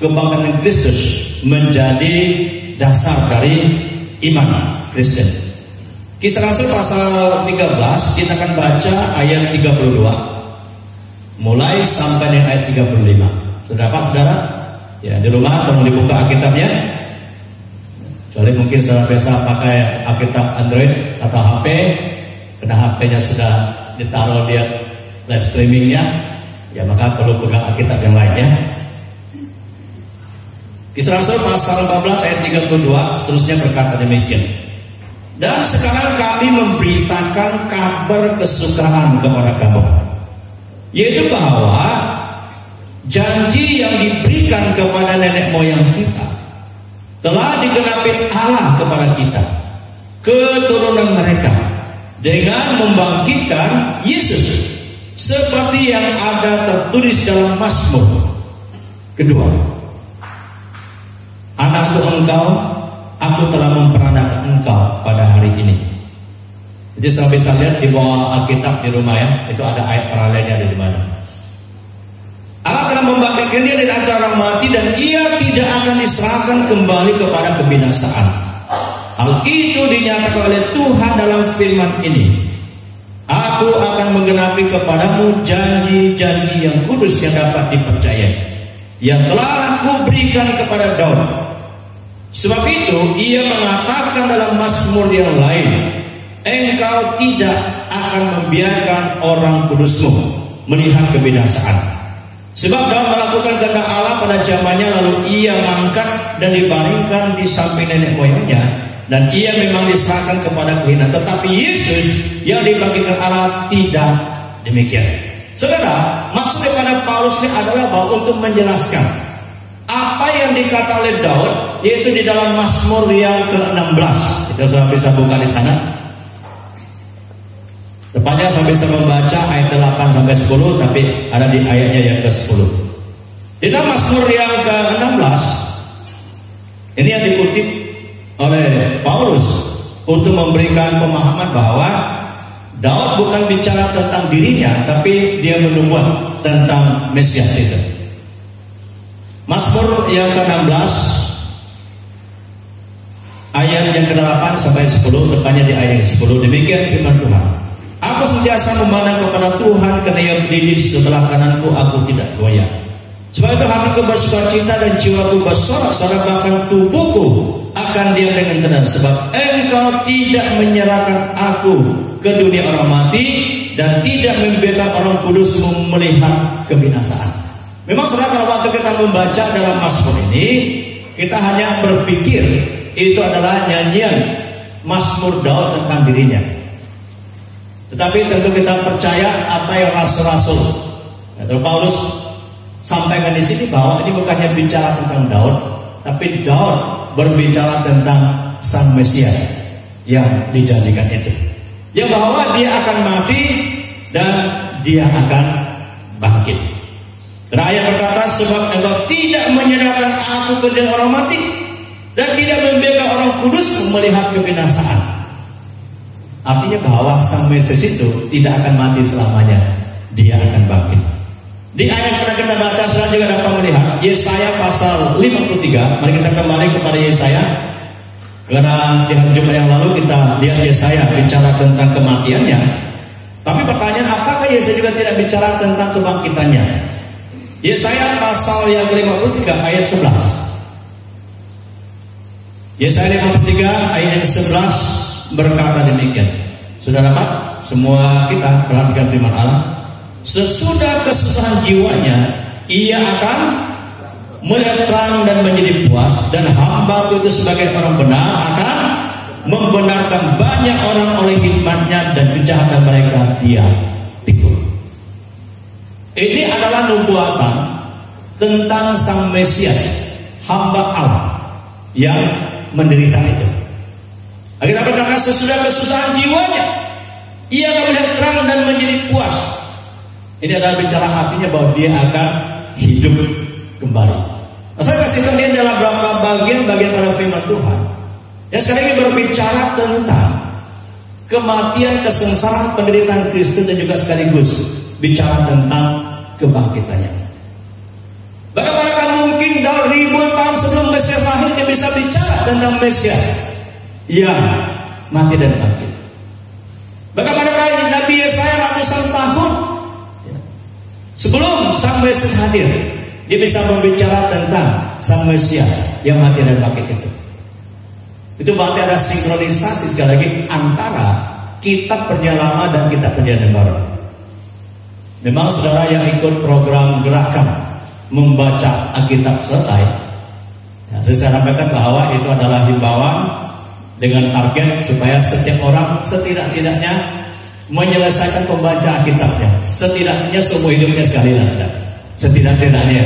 kebangkitan Kristus menjadi dasar dari iman Kristen. Kisah Rasul pasal 13, kita akan baca ayat 32 mulai sampai dengan ayat 35. Sudah apa saudara? Ya, di rumah tolong dibuka Alkitabnya. Kecuali mungkin saudara biasa pakai Alkitab Android atau HP, karena HP-nya sudah ditaruh di live streamingnya, ya maka perlu pegang Alkitab yang lainnya. Kisah Rasul pasal 14 ayat 32 seterusnya berkata demikian. Dan sekarang kami memberitakan kabar kesukaan kepada kamu, yaitu bahwa janji yang diberikan kepada nenek moyang kita telah digenapi Allah kepada kita, keturunan mereka, dengan membangkitkan Yesus, seperti yang ada tertulis dalam Mazmur kedua. Anakku engkau, aku telah memperanakan engkau pada hari ini. Jadi saya bisa lihat di bawah Alkitab di rumah ya, itu ada ayat paralelnya di mana. Allah telah membangkitkan dia dari antara orang mati, dan ia tidak akan diserahkan kembali kepada kebinasaan. Hal itu dinyatakan oleh Tuhan dalam firman ini. Aku akan menggenapi kepadamu janji-janji yang kudus yang dapat dipercayai, yang telah aku berikan kepada Daud. Sebab itu ia mengatakan dalam Mazmur yang lain, Engkau tidak akan membiarkan orang kudusmu melihat kebinasaan. Sebab Daud melakukan kehendak Allah pada zamannya, lalu ia mangkat dan dibaringkan di samping nenek moyangnya, dan ia memang diserahkan kepada kehinaan. Tetapi Yesus yang dibagikan Allah tidak demikian. Saudara, maksud daripada Paulus ini adalah bahwa untuk menjelaskan apa yang dikatakan oleh Daud, yaitu di dalam Mazmur yang ke-16. Kita sudah bisa buka di sana. Depannya saya bisa membaca ayat 8 sampai 10, tapi ada di ayatnya yang ke-10. Di dalam Mazmur yang ke-16 ini yang dikutip oleh Paulus untuk memberikan pemahaman bahwa Daud bukan bicara tentang dirinya, tapi dia menubuat tentang Mesias itu. Mazmur yang ke-16 ayat yang ke-8 sampai 10, depannya di ayat 10. Demikian firman Tuhan. Aku sentiasa memandang kepada Tuhan, karena Ia berdiri sebelah kananku, aku tidak goyah. Sebab itu hatiku bersukacita dan jiwaku bersorak-sorak, bahkan tubuhku akan diam dengan tenang. Sebab Engkau tidak menyerahkan aku ke dunia orang mati, dan tidak membiarkan orang kudusmu melihat kebinasaan. Memang saudara, kalau waktu kita membaca dalam Mazmur ini, kita hanya berpikir itu adalah nyanyian Mazmur Daud tentang dirinya. Tetapi tentu kita percaya apa yang rasul-rasul atau Paulus sampaikan di sini, bahwa ini bukannya bicara tentang Daud, tapi Daud berbicara tentang Sang Mesias yang dijanjikan itu, yang bahwa dia akan mati dan dia akan bangkit. Karena ayat berkata, sebab Engkau tidak menyerahkan aku ke dunia orang mati, dan tidak membiarkan orang kudus melihat kebinasaan. Artinya bahwa Sang Mesias itu tidak akan mati selamanya, dia akan bangkit. Di ayat yang kita baca, saudara juga dapat melihat Yesaya pasal 53. Mari kita kembali kepada Yesaya, karena di hari Jumat yang lalu kita lihat Yesaya bicara tentang kematiannya. Tapi pertanyaan, apakah Yesaya juga tidak bicara tentang kebangkitannya? Yesaya pasal yang ke-53 ayat 11. Yesaya 53 ayat yang 11 berkata demikian. Sudah dapat semua kita perhatikan firman Allah. Sesudah kesusahan jiwanya, ia akan melihat terang dan menjadi puas, dan hamba-Ku itu sebagai orang benar akan membenarkan banyak orang oleh hikmatnya, dan kejahatan mereka dia pikul. Ini adalah nubuatan tentang Sang Mesias, hamba Allah yang menderita itu. Kita berkata, sesudah kesusahan jiwanya, ia akan melihat terang dan menjadi puas. Ini adalah bicara artinya bahwa dia akan hidup kembali. Nah, saya kasihkan dia dalam beberapa bagian-bagian pada firman Tuhan yang sekali lagi berbicara tentang kematian, kesengsaraan, penderitaan Kristus, dan juga sekaligus bicara tentang kebangkitannya. Bagaimana mungkin dalam ribuan tahun sebelum Mesias lahir dia bisa bicara tentang Mesias yang mati dan bangkit? Bagaimana Nabi Yesaya ratusan tahun sebelum Sang Mesias hadir, dia bisa berbicara tentang Sang Mesias yang mati dan bangkit itu. Itu berarti ada sinkronisasi sekali lagi antara kitab Perjanjian Lama dan kitab Perjanjian Baru. Memang saudara yang ikut program gerakan membaca Alkitab selesai, ya, saya sampaikan bahwa itu adalah himbauan dengan target supaya setiap orang setidak-tidaknya menyelesaikan pembaca Alkitabnya, setidaknya seumur hidupnya sekali lah, sudah. Setidak-tidaknya.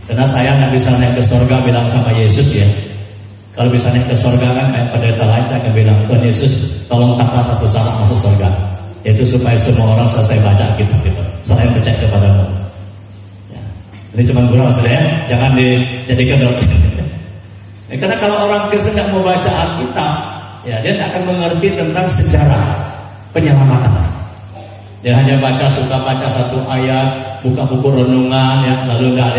Karena saya nggak bisa naik ke surga bilang sama Yesus ya. Kalau bisa naik ke surga kan kayak pendeta lain, saya akan bilang, Tuhan Yesus, tolong tambah satu syarat masuk surga, yaitu supaya semua orang selesai baca Alkitab itu. Saya percaya kepadamu. Ya. Ini cuma gurau saudara, jangan dijadikan dokter. Ya, karena kalau orang Kristen nggak mau baca Alkitab, ya dia akan mengerti tentang sejarah penyelamatan. Dia hanya suka baca satu ayat, buka buku renungan, ya, lalu nggak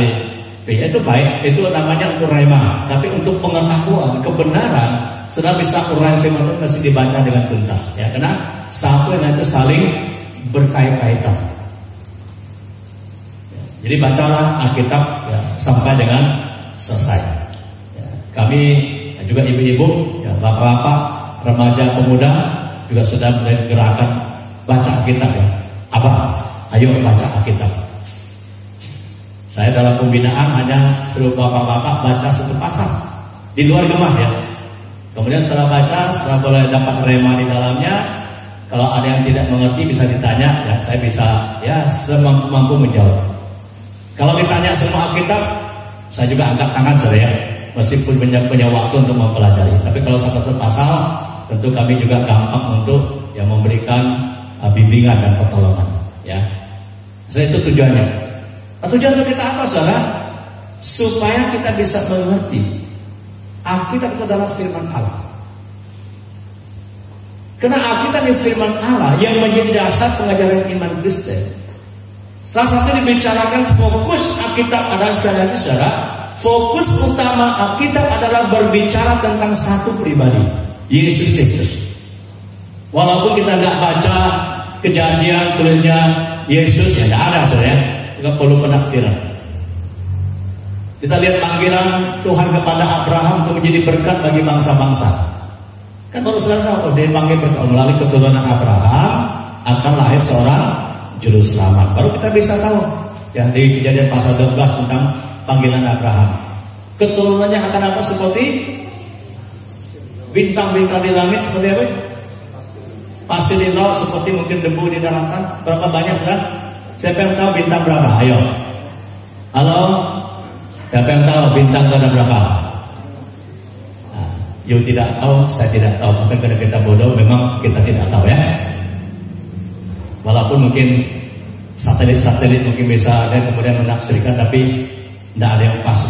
itu baik, itu namanya untuk rema. Tapi untuk pengetahuan, kebenaran, sudah bisa uraian firman Tuhan mesti dibaca dengan tuntas. Ya, karena satu yang itu saling berkait-kaitan. Ya, jadi bacalah Alkitab ya, sampai dengan selesai. Ya, kami juga ibu-ibu, ya, bapak-bapak, remaja, pemuda juga sudah mulai gerakan baca Alkitab ya. Abah, ayo baca Alkitab. Saya dalam pembinaan hanya suruh bapak-bapak baca satu pasal di luar gemas ya. Kemudian setelah baca, setelah boleh dapat rema di dalamnya, kalau ada yang tidak mengerti bisa ditanya, ya saya bisa ya semampu menjawab. Kalau ditanya semua Alkitab, saya juga angkat tangan saya, meskipun punya waktu untuk mempelajari. Tapi kalau satu pasal, tentu kami juga gampang untuk yang memberikan bimbingan dan pertolongan. Ya, saya itu tujuannya. Tujuan untuk kita apa, saudara? Supaya kita bisa mengerti Alkitab itu adalah firman Allah. Karena Alkitab ini firman Allah yang menjadi dasar pengajaran iman Kristen. Salah satu dibicarakan fokus Alkitab adalah, sekali lagi saudara, fokus utama Alkitab adalah berbicara tentang satu pribadi, Yesus Kristus. Walaupun kita nggak baca Kejadian tulisnya Yesus, ya tidak ada saudara, nggak perlu penafsiran. Kita lihat panggilan Tuhan kepada Abraham untuk menjadi berkat bagi bangsa-bangsa. Kan baru saudara tahu, dia panggil berkat melalui keturunan Abraham akan lahir seorang juru selamat. Baru kita bisa tahu ya di Kejadian pasal 12 tentang panggilan Abraham. Keturunannya akan apa? Seperti bintang-bintang di langit, seperti apa? Pasir di laut, seperti mungkin debu di daratan. Berapa banyak saudara? Siapa yang tahu bintang berapa? Ayo. Halo? Siapa yang tahu bintang itu ada berapa? Nah, you tidak tahu, saya tidak tahu. Mungkin karena kita bodoh, memang kita tidak tahu ya. Walaupun mungkin satelit-satelit mungkin bisa dan kemudian menafsirkan, tapi tidak ada yang pas.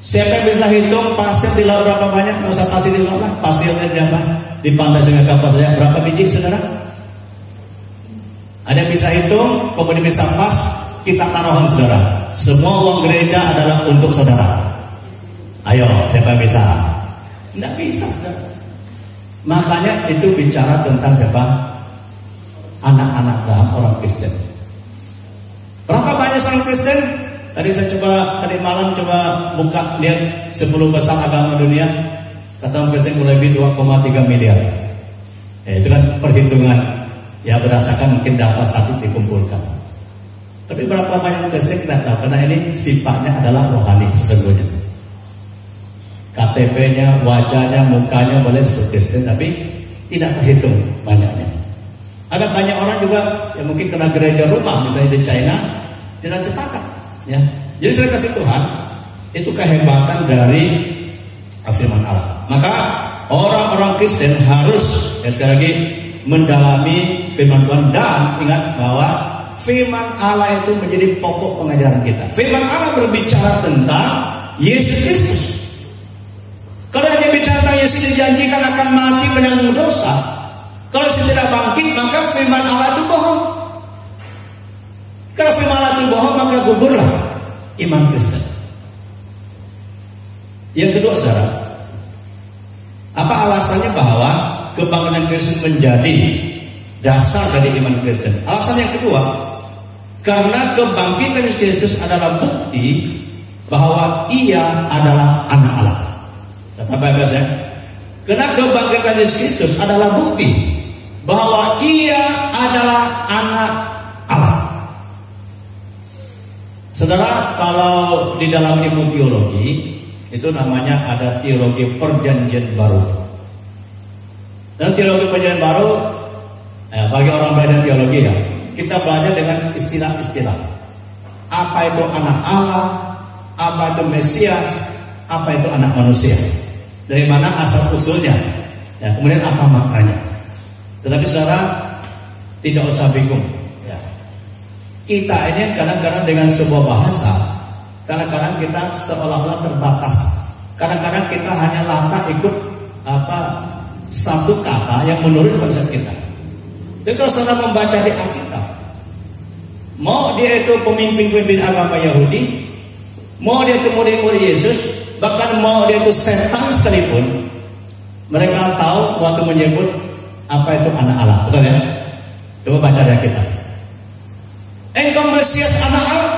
Siapa yang bisa hitung pasir di laut berapa banyak? Nggak usah pasir di laut lah, pasirnya jangan di pantai Sungai Kapuas saja berapa biji saudara? Ada yang bisa hitung, kemudian bisa pas, kita taruhan saudara. Semua uang gereja adalah untuk saudara. Ayo, siapa yang bisa? Tidak bisa saudara. Makanya itu bicara tentang siapa? Anak-anak dalam orang Kristen. Berapa banyak orang Kristen? Tadi saya tadi malam coba buka lihat 10 besar agama dunia. Kata orang Kristen kurang lebih 2,3 miliar. Itu kan perhitungan ya berdasarkan mungkin data statistik dikumpulkan. Tapi berapa banyak Kristen kita tahu, karena ini sifatnya adalah rohani sesungguhnya. KTP-nya, wajahnya, mukanya boleh seperti Kristen, tapi tidak terhitung banyaknya. Ada banyak orang juga yang mungkin kena gereja rumah, misalnya di China, tidak cetakan. Ya, jadi saya kasih Tuhan itu kehebatan dari firman Allah. Maka orang-orang Kristen harus sekali lagi mendalami firman Tuhan dan ingat bahwa firman Allah itu menjadi pokok pengajaran kita. Firman Allah berbicara tentang Yesus Kristus. Kalau hanya bicara tentang Yesus dijanjikan akan mati menanggung dosa, kalau tidak bangkit maka firman Allah itu bohong. Kalau firman Allah itu bohong maka gugurlah iman Kristen. Yang kedua saudara, apa alasannya bahwa kebangkitan Kristus menjadi dasar dari iman Kristen? Alasan yang kedua, karena kebangkitan Kristus adalah bukti bahwa ia adalah anak Allah. Kata Bible saya, karena kebangkitan Kristus adalah bukti bahwa ia adalah anak Allah. Saudara, kalau di dalam ilmu teologi itu namanya ada teologi perjanjian baru. Dan teologi perjanjian baru, bagi orang belajar teologi ya, kita belajar dengan istilah-istilah. Apa itu anak Allah, apa itu Mesias, apa itu anak manusia. Dari mana asal usulnya, ya, kemudian apa maknanya. Tetapi saudara tidak usah bingung. Ya. Kita ini kadang-kadang dengan sebuah bahasa, kadang-kadang kita seolah-olah terbatas. Kadang-kadang kita hanya lantas ikut satu kata yang menurut konsep kita. Jadi kalau saudara membaca di Alkitab, mau dia itu pemimpin-pemimpin agama Yahudi, mau dia itu murid-murid Yesus, bahkan mau dia itu setan sekalipun, mereka tahu waktu menyebut apa itu anak Allah. Betul ya? Coba baca dari kitab. Engkau Mesias anak Allah,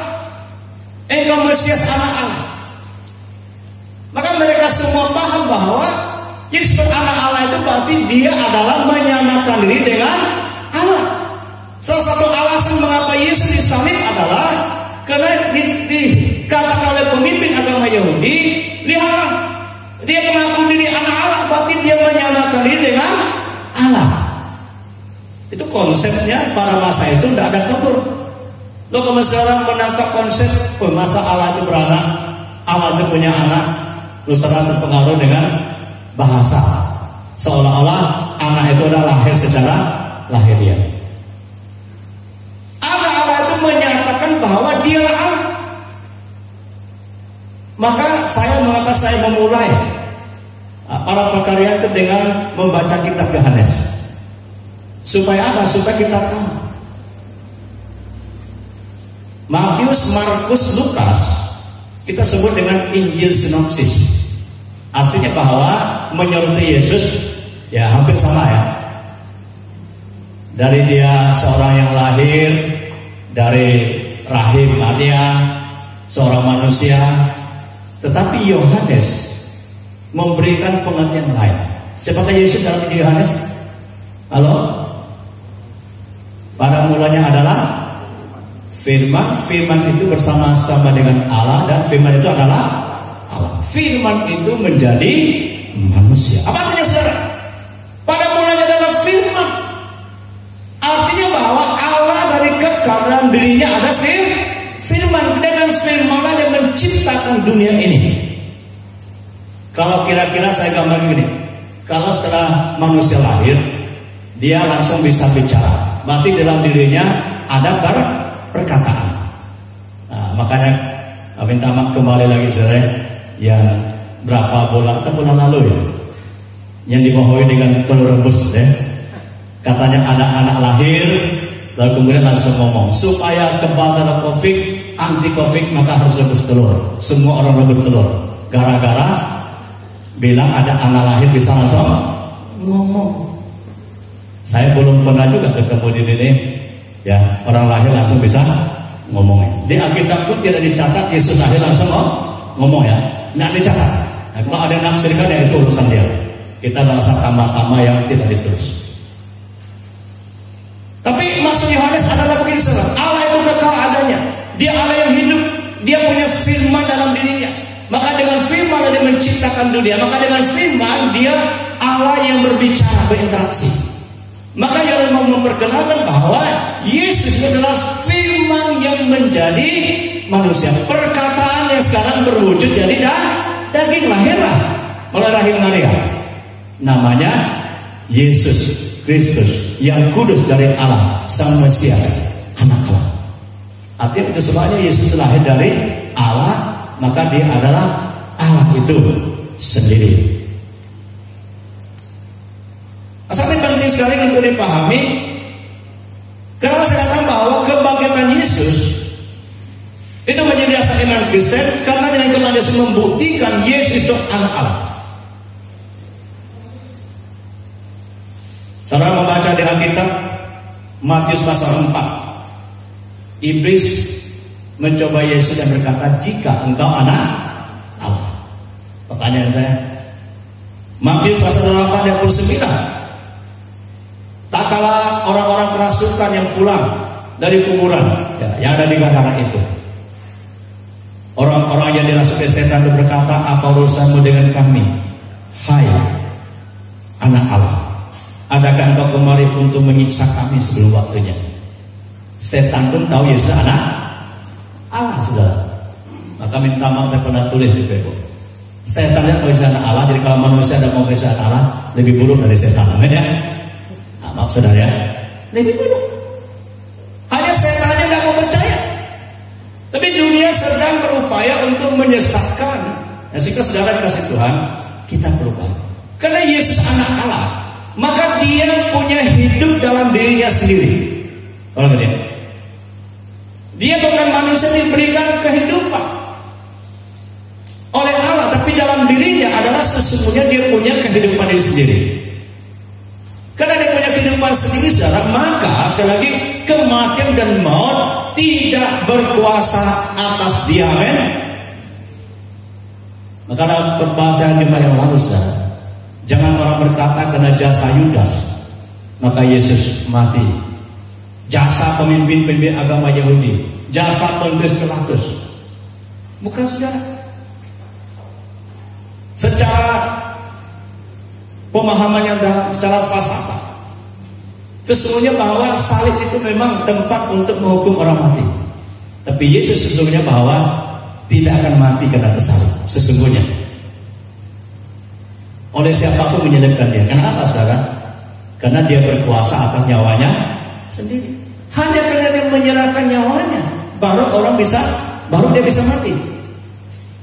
engkau Mesias anak Allah. Maka mereka semua paham bahwa yang disebut anak Allah itu berarti dia adalah menyamakan diri dengan Allah. Salah satu alasan mengapa Yesus disalib adalah karena dikatakan oleh pemimpin agama Yahudi, lihatlah, dia mengaku diri anak Allah, berarti dia menyamakan diri dengan Allah. Itu konsepnya pada masa itu tidak ada kabur. Lo kalau sekarang menangkap konsep masa Allah itu beranak, Allah itu punya anak, lo sekarang terpengaruh dengan bahasa seolah-olah anak itu adalah lahir secara lahiriah. Allah itu menyatakan bahwa dialah Allah. Maka saya memulai para pekarya itu dengan membaca kitab Yohanes. Supaya apa? Supaya kita tahu Matius, Markus, Lukas kita sebut dengan Injil sinopsis. Artinya bahwa menyerupai Yesus ya hampir sama ya. Dari dia seorang yang lahir dari rahim Maria, seorang manusia. Tetapi Yohanes memberikan pengertian lain. Siapakah Yesus dalam Injil Yohanes? Halo? Pada mulanya adalah Firman. Firman itu bersama-sama dengan Allah, dan Firman itu adalah Allah. Firman itu menjadi manusia. Apa artinya saudara? Pada mulanya adalah Firman. Artinya bahwa Allah dari kekal dalam dirinya ada Firman. Dengan Firman yang menciptakan dunia ini. Kalau kira-kira saya gambar gini, kalau setelah manusia lahir, dia langsung bisa bicara. Berarti dalam dirinya ada perkataan. Nah, makanya minta maaf kembali lagi saudara, yang berapa bulan lalu ya, yang dibohongi dengan telur rebus ya. Katanya ada anak lahir, lalu kemudian langsung ngomong supaya kebal terhadap COVID, anti COVID maka harus rebus telur. Semua orang rebus telur. Gara-gara bilang ada anak lahir bisa langsung ngomong. Saya belum pernah juga ketemu di sini ya orang lahir langsung bisa ngomongnya. Di Alkitab pun tidak dicatat Yesus lahir langsung ngomong ya. Nggak dicatat. Nah, kalau ada yang naksirkan ya itu urusan dia. Kita bahasa kama-kama yang tidak ditulis. Tapi maksud Yohanes adalah begini saudara, Allah itu kekal adanya. Dia Allah yang hidup. Dia punya firman dalam dirinya. Maka dengan firman dia menciptakan dunia. Maka dengan firman dia Allah yang berbicara, berinteraksi. Maka yang mau memperkenalkan bahwa Yesus adalah firman yang menjadi manusia. Perkataan yang sekarang berwujud jadi daging lahirlah melalui rahim Maria. Namanya Yesus Kristus yang kudus dari Allah, Sang Mesias, anak Allah. Artinya itu semuanya Yesus lahir dari Allah, maka dia adalah Allah itu sendiri. Sangat penting sekali untuk dipahami. Karena saya katakan bahwa kebangkitan Yesus itu menjadi dasar iman Kristen, karena dengan kebangkitan Yesus membuktikan Yesus itu anak Allah. Saudara membaca di Alkitab Matius pasal 4. Iblis mencoba Yesus dan berkata, jika engkau anak Allah. Pertanyaan saya, Matius pasal 8 ayat 29. Tak kalah orang-orang kerasukan yang pulang dari kuburan ya, yang ada di Gadara itu. Orang-orang yang dirasuki setan itu berkata, apa urusanmu dengan kami, hai anak Allah? Adakah engkau kemari untuk menyiksa kami sebelum waktunya? Setan pun tahu Yesus anak Allah, saudara. Maka minta maaf, saya pernah tulis di Facebook. Setan yang tahu Yesus anak Allah, jadi kalau manusia ada mau Yesus anak Allah, lebih buruk dari setan. Amin ya? Maaf saudara ya, lebih buruk. Hanya setan aja nggak mau percaya. Tapi dunia sedang berupaya untuk menyesatkan. Nah, jika saudara dikasih Tuhan, kita berubah. Karena Yesus anak Allah, maka dia punya hidup dalam dirinya sendiri. Kalau dia bukan manusia diberikan kehidupan. oleh Allah, tapi dalam dirinya adalah sesungguhnya dia punya kehidupan diri sendiri. Karena dia punya kehidupan sendiri, saudara, maka sekali lagi kematian dan maut tidak berkuasa atas dia. Amin. Maka dalam kebahasan jemaat yang lalu, saudara, jangan orang berkata karena jasa Yudas maka Yesus mati. Jasa pemimpin-pemimpin agama Yahudi, jasa Pontius Pilatus. Bukan, saudara. Secara pemahaman yang dalam, secara falsafah, sesungguhnya bahwa salib itu memang tempat untuk menghukum orang mati. Tapi Yesus sesungguhnya bahwa tidak akan mati karena tersalib. Sesungguhnya oleh siapapun menyalibkan dia. Karena apa, saudara? Karena dia berkuasa atas nyawanya sendiri. Hanya karena dia menyerahkan nyawanya, baru dia bisa mati.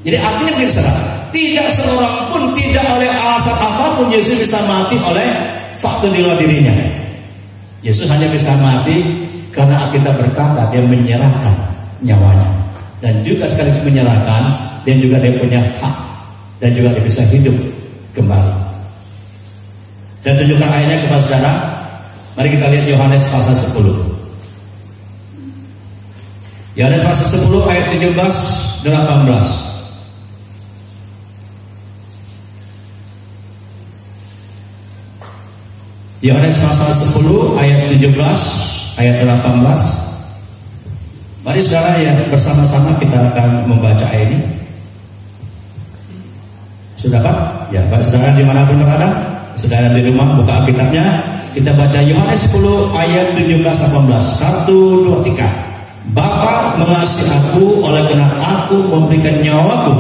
Jadi artinya begini, saudara, tidak seorang pun, tidak oleh alasan apapun Yesus bisa mati oleh faktor di luar dirinya. Yesus hanya bisa mati karena kita berkata dia menyerahkan nyawanya, dan juga sekaligus menyerahkan, dan juga dia punya hak, dan juga dia bisa hidup kembali. Saya tunjukkan ayatnya kepada saudara. Mari kita lihat Yohanes pasal 10. Yohanes pasal 10 ayat 17-18. Yohanes pasal 10 ayat 17 ayat 18. Mari saudara ya, bersama-sama kita akan membaca ayat ini. Sudah Pak? Ya, Pak saudara dimanapun berada, saudara di rumah buka Alkitabnya, kita baca Yohanes 10 ayat 17-18. 1, 2, 3. Bapa mengasihi aku oleh karena aku memberikan nyawaku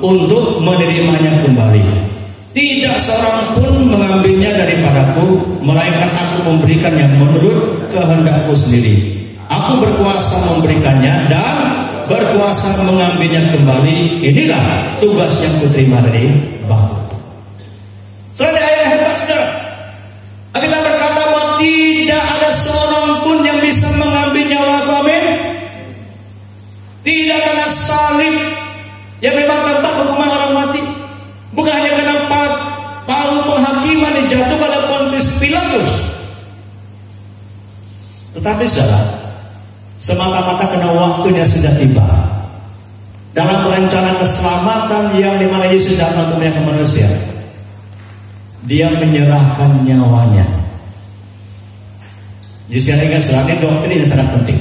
untuk menerimanya kembali. Tidak seorang pun mengambilnya daripadaku, melainkan aku memberikannya menurut kehendakku sendiri. Aku berkuasa memberikannya dan berkuasa mengambilnya kembali. Inilah tugas yang kuterima dari Bapa. Selain ayat hebat, saudara, kita berkata bahwa tidak ada seorang pun yang bisa mengambil nyawaku. Amin. Tidak karena salib yang memang tempat hukuman orang mati, bukan hanya karena palu penghakiman dijatuhkan oleh Pontius Pilatus, tetapi saudara, semata-mata karena waktunya sudah tiba. Dalam rencana keselamatan yang dimana Yesus datang untuk menyelamatkan manusia, dia menyerahkan nyawanya. Jadi saya ingat saudara, ini doktrin yang sangat penting.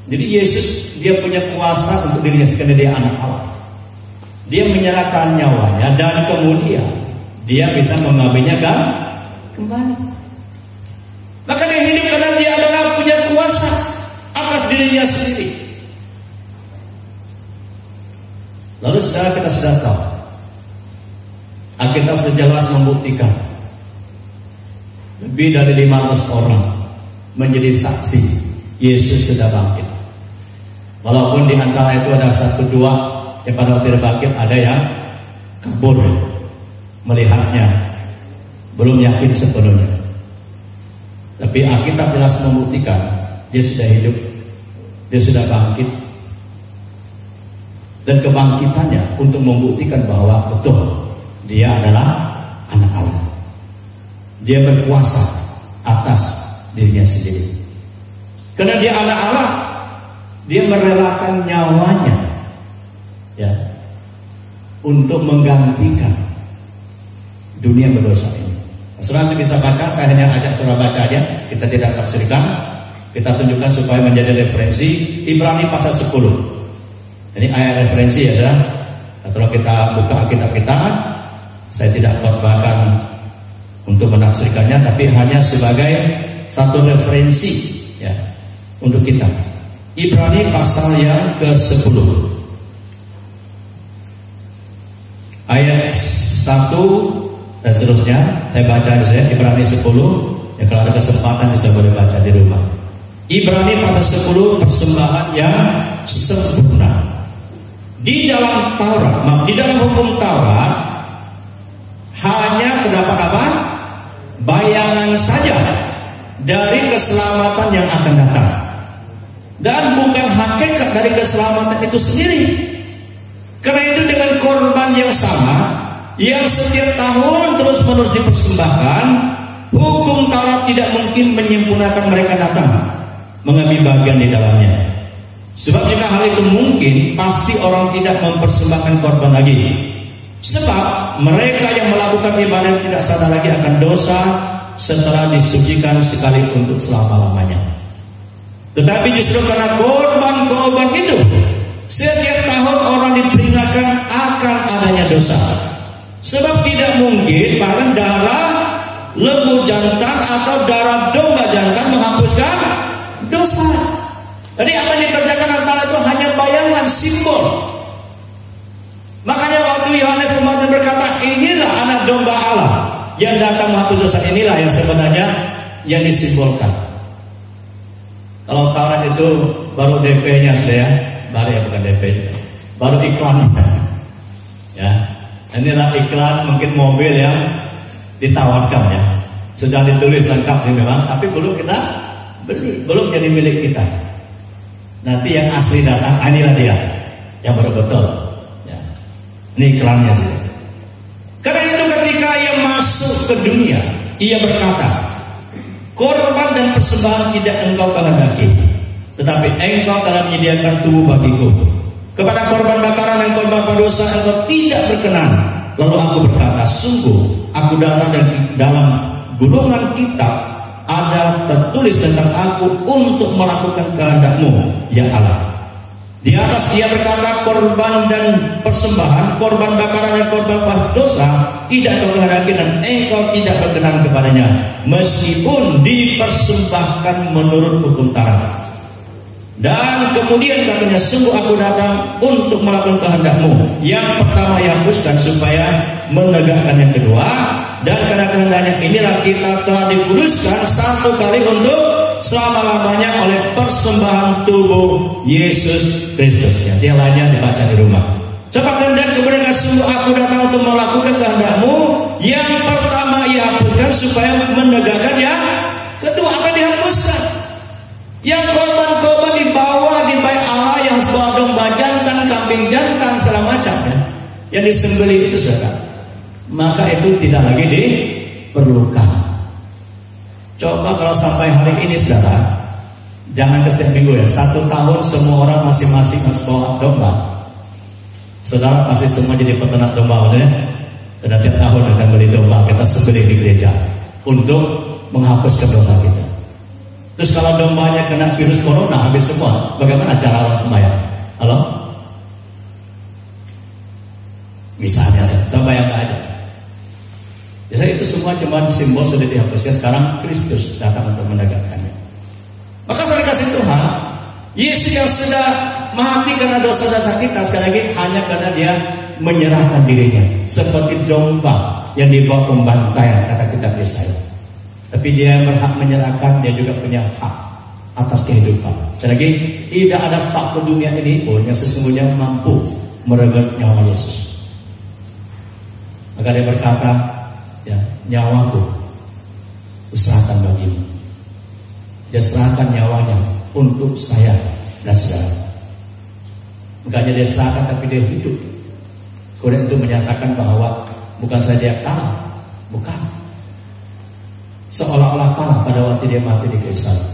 Jadi Yesus dia punya kuasa untuk dirinya karena dia anak Allah. Dia menyerahkan nyawanya dan kemudian dia bisa mengambilnya kembali. Maka dia hidup karena dia adalah punya kuasa atas dirinya sendiri. Lalu saudara, kita sudah tahu, Alkitab sudah jelas membuktikan lebih dari 500 orang menjadi saksi Yesus sudah bangkit. Walaupun di antara itu ada 1-2 yang pada waktu dia bangkit ada yang kabur melihatnya, belum yakin sepenuhnya. Tapi Alkitab jelas membuktikan dia sudah hidup, dia sudah bangkit, dan kebangkitannya untuk membuktikan bahwa betul dia adalah anak Allah. Dia berkuasa atas dirinya sendiri. Karena dia anak Allah, dia merelakan nyawanya ya untuk menggantikan dunia berdosa ini. Saudara bisa baca, saya hanya ajak saudara baca aja, kita tidak tafsirkan, kita tunjukkan supaya menjadi referensi. Ibrani pasal 10. Ini ayat referensi ya saudara. Kalau kita buka Alkitab kita, saya tidak khotbahkan untuk menafsirkannya, tapi hanya sebagai satu referensi ya untuk kita. Ibrani pasal yang ke-10 ayat 1 dan seterusnya. Saya baca di saya Ibrani 10 ya, kalau ada kesempatan bisa boleh baca di rumah. Ibrani pasal 10, persembahan yang sempurna. Di dalam Taurat, di dalam hukum Taurat hanya terdapat apa? Bayangan saja dari keselamatan yang akan datang. dan bukan hakikat dari keselamatan itu sendiri. Karena itu dengan korban yang sama yang setiap tahun terus-menerus dipersembahkan, hukum Taurat tidak mungkin menyempurnakan mereka datang mengambil bagian di dalamnya. Sebab jika hal itu mungkin, pasti orang tidak mempersembahkan korban lagi. Sebab mereka yang melakukan ibadah tidak sadar lagi akan dosa setelah disucikan sekali untuk selama-lamanya. Tetapi justru karena korban-korban itu, setiap tahun orang diperingatkan akan adanya dosa. Sebab tidak mungkin bahkan darah lembu jantan atau darah domba jantan menghapuskan dosa. Jadi apa yang dikerjakan antara itu hanya bayangan, simbol. Makanya waktu Yohanes Pembaptis berkata, inilah anak domba Allah yang datang menghapus dosa, inilah yang sebenarnya yang disimbolkan. Kalau Taurat itu baru DP-nya sudah ya, baru ya bukan DP, baru iklan. Ya, inilah iklan mungkin mobil yang ditawarkan ya, sudah ditulis lengkap sih memang, tapi belum kita beli, belum jadi milik kita. Nanti yang asli datang, inilah dia yang betul-betul. Ya. Ini iklannya sih. Karena itu ketika ia masuk ke dunia, ia berkata, korban dan persembahan tidak engkau kehendaki, tetapi engkau telah menyediakan tubuh bagiku. Kepada korban bakaran dan korban berdosa engkau tidak berkenan. Lalu aku berkata, sungguh aku datang dalam gulungan kitab ada tertulis tentang aku untuk melakukan kehendak-Mu, ya Allah. Di atas dia berkata, korban dan persembahan, korban bakaran dan korban berdosa tidak engkau kehendaki dan engkau tidak berkenan kepadanya, meskipun dipersembahkan menurut hukum Taurat. Dan kemudian katanya, sungguh aku datang untuk melakukan kehendak-Mu. Yang pertama dihapuskan supaya menegakkan yang kedua. Dan karena kehendaknya inilah kita telah dikuduskan satu kali untuk selama-lamanya oleh persembahan tubuh Yesus Kristus. Yang lainnya dibaca di rumah. Coba dan kemudian, sungguh aku datang untuk melakukan kehendak-Mu. Yang pertama ia hapuskan supaya menegakkan yang kedua. Apa dihapuskan? Yang korban-korban dibawa di bait Allah yang sebuah domba jantan, kambing jantan, segala macam ya, yang disembelih itu saudara, maka itu tidak lagi diperlukan. Coba kalau sampai hari ini saudara, jangan ke setiap minggu ya, 1 tahun semua orang masing-masing harus bawa domba. Saudara pasti semua jadi peternak domba ya? Dan tiap tahun akan beli domba, kita sembelih di gereja untuk menghapuskan dosa kita. Terus kalau dombanya kena virus corona habis semua, bagaimana cara orang sembahyang? Halo? Misalnya sembahyang aja. Jadi itu semua cuma simbol sudah dihapuskan. Sekarang Kristus datang untuk menegakkannya. Maka saya kasih Tuhan, Yesus yang sudah mati karena dosa-dosa kita, sekali lagi hanya karena dia menyerahkan dirinya seperti domba yang dibawa pembantaian, kata kitab Yesaya. Tapi dia berhak menyerahkan, dia juga punya hak atas kehidupan. Sekali lagi, tidak ada faktor dunia ini pun yang sesungguhnya mampu merebut nyawa Yesus. Maka dia berkata, ya, nyawaku usahakan bagimu. Dia serahkan nyawanya untuk saya dan saudara. Makanya dia serahkan tapi dia hidup. Kemudian itu menyatakan bahwa bukan saja dia kalah, bukan. Seolah-olah kalah pada waktu dia mati di kayu salib,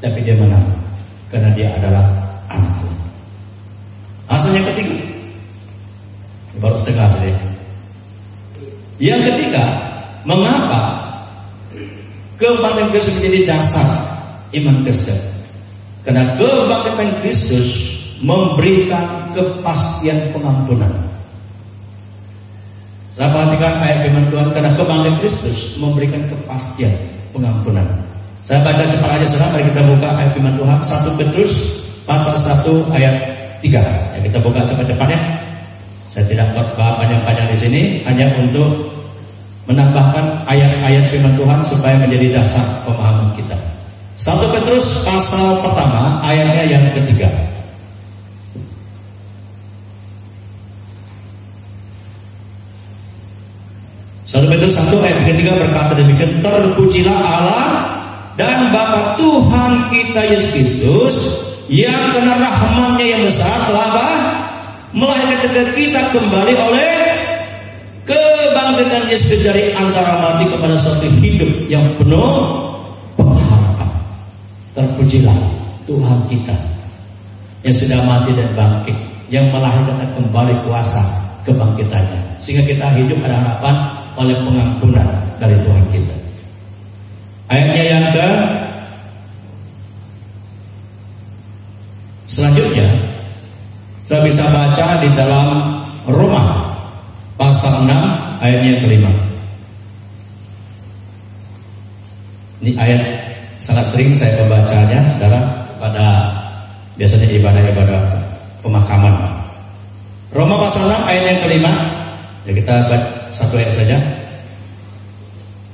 tapi dia menang karena dia adalah anak Allah. Alasan yang ketiga, baru setengah saja. Yang ketiga, mengapa kebangkitan Kristus menjadi dasar iman Kristen? Karena kebangkitan Kristus memberikan kepastian pengampunan. Saya perhatikan ayat firman Tuhan, karena kebangkitan Kristus memberikan kepastian pengampunan. Saya baca cepat aja saudara, mari kita buka ayat firman Tuhan 1 Petrus pasal 1 ayat 3. Ya, kita buka cepat-cepat ya. Saya tidak bahas panjang-panjang di sini, hanya untuk menambahkan ayat-ayat firman Tuhan supaya menjadi dasar pemahaman kita. 1 Petrus pasal pertama ayatnya yang ketiga. 1 Petrus 1 ayat ketiga berkata demikian, terpujilah Allah dan Bapa Tuhan kita Yesus Kristus, yang karena rahmat-Nya yang besar telah melahirkan kita kembali oleh kebangkitan Yesus dari antara mati kepada suatu hidup yang penuh pengharapan. Terpujilah Tuhan kita yang sudah mati dan bangkit, yang melahirkan kembali kuasa kebangkitannya, sehingga kita hidup ada harapan oleh pengampunan dari Tuhan kita. Ayatnya yang selanjutnya saya bisa baca di dalam Roma pasal 6 ayatnya yang kelima. Ini ayat sangat sering saya membacanya saudara pada biasanya ibadah-ibadah pemakaman. Roma pasal 6 ayat yang kelima. Ya, kita baca satu ayat saja.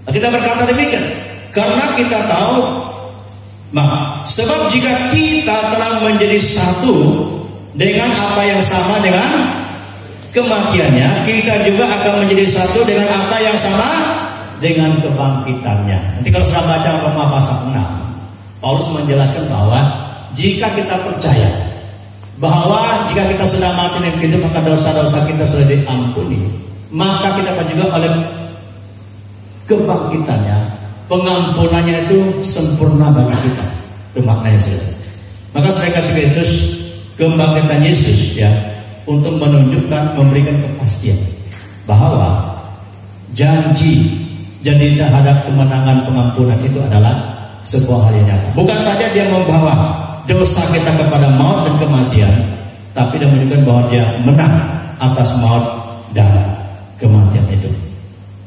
Kita berkata demikian, karena kita tahu, sebab jika kita telah menjadi satu dengan apa yang sama dengan kematiannya, kita juga akan menjadi satu dengan apa yang sama dengan kebangkitannya. Nanti kalau sudah baca Roma pasal 6, Paulus menjelaskan bahwa jika kita percaya bahwa jika kita sudah mati dan hidup, maka dosa-dosa kita sudah diampuni, maka kita juga oleh kebangkitannya, pengampunannya itu sempurna bagi kita. Itu maknanya saudara. Maka saya kasih Kristus kebangkitan Yesus ya, untuk menunjukkan, memberikan kepastian bahwa janji terhadap kemenangan pengampunan itu adalah sebuah hal yang nyata. Bukan saja dia membawa dosa kita kepada maut dan kematian, tapi dia menunjukkan bahwa dia menang atas maut dan kematian itu.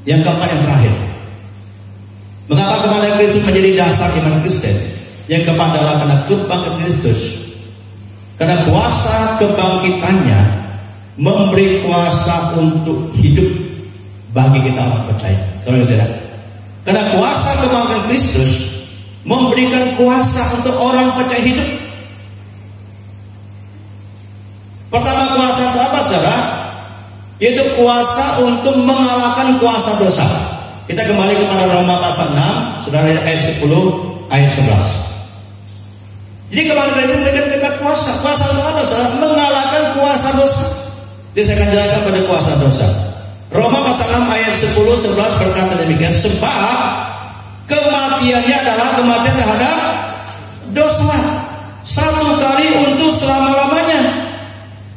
Yang keempat, yang terakhir, mengapa kebangkitan Kristus menjadi dasar iman Kristen? Yang keempat adalah karena kebangkitan Kristus, karena kuasa kebangkitannya memberi kuasa untuk hidup bagi kita orang percaya. Saudara-saudara, karena kuasa kebangkitan Kristus memberikan kuasa untuk orang percaya hidup. Pertama, kuasa itu apa, saudara? Yaitu kuasa untuk mengalahkan kuasa dosa. Kita kembali kepada Roma pasal 6, saudara, ayat 10, ayat 11. Jadi kebangkitan itu memberikan kita kuasa. Kuasa itu apa, saudara? Mengalahkan kuasa dosa. Jadi saya akan jelaskan pada kuasa dosa. Roma pasal 6 ayat 10-11 berkata demikian, sebab kematiannya adalah kematian terhadap dosa satu kali untuk selama-lamanya,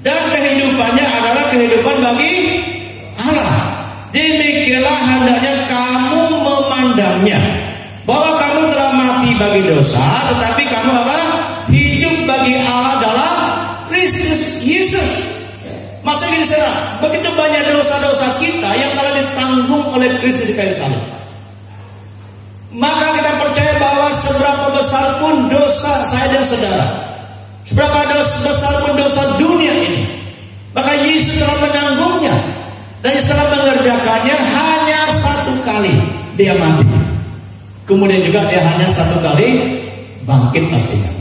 dan kehidupannya adalah kehidupan bagi Allah. Demikianlah hendaknya kamu memandangnya, bahwa kamu telah mati bagi dosa, tetapi kamu apa? Hidup bagi Allah dalam Kristus Yesus. Maksudnya gini, saudara, begitu banyak dosa-dosa kita yang telah ditanggung oleh Kristus di kayu salib. Maka kita percaya bahwa seberapa besar pun dosa saya dan saudara, seberapa besar pun dosa dunia ini, maka Yesus telah menanggungnya, dan setelah mengerjakannya hanya satu kali dia mati. Kemudian juga dia hanya satu kali bangkit pastinya.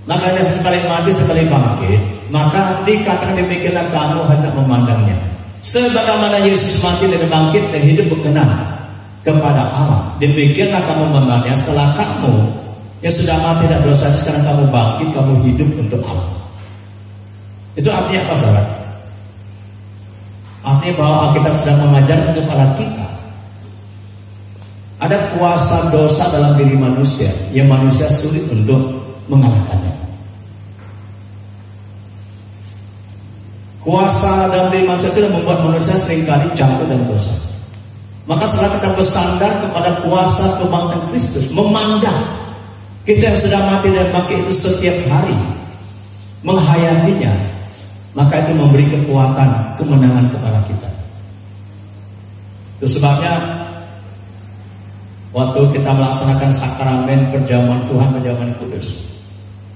Maka hanya sekali mati, sekali bangkit. Maka dikatakan demikianlah kamu hendak memandangnya, sebagaimana Yesus mati dan bangkit dan hidup berkenan kepada Allah. Demikianlah kamu memandangnya setelah kamu yang sudah mati dan dosa, sekarang kamu bangkit, kamu hidup untuk Allah. Itu artinya apa, saudara? Artinya bahwa Alkitab sedang mengajarkan kepada kita ada kuasa dosa dalam diri manusia yang manusia sulit untuk mengalahkannya. Kuasa dalam diri manusia itu membuat manusia seringkali jatuh dalam dosa. Maka setelah kita bersandar kepada kuasa kebangkitan Kristus, memandang kita yang sudah mati dan bangkit itu setiap hari, menghayatinya, maka itu memberi kekuatan, kemenangan kepada kita. Itu sebabnya waktu kita melaksanakan sakramen perjamuan Tuhan, perjamuan kudus,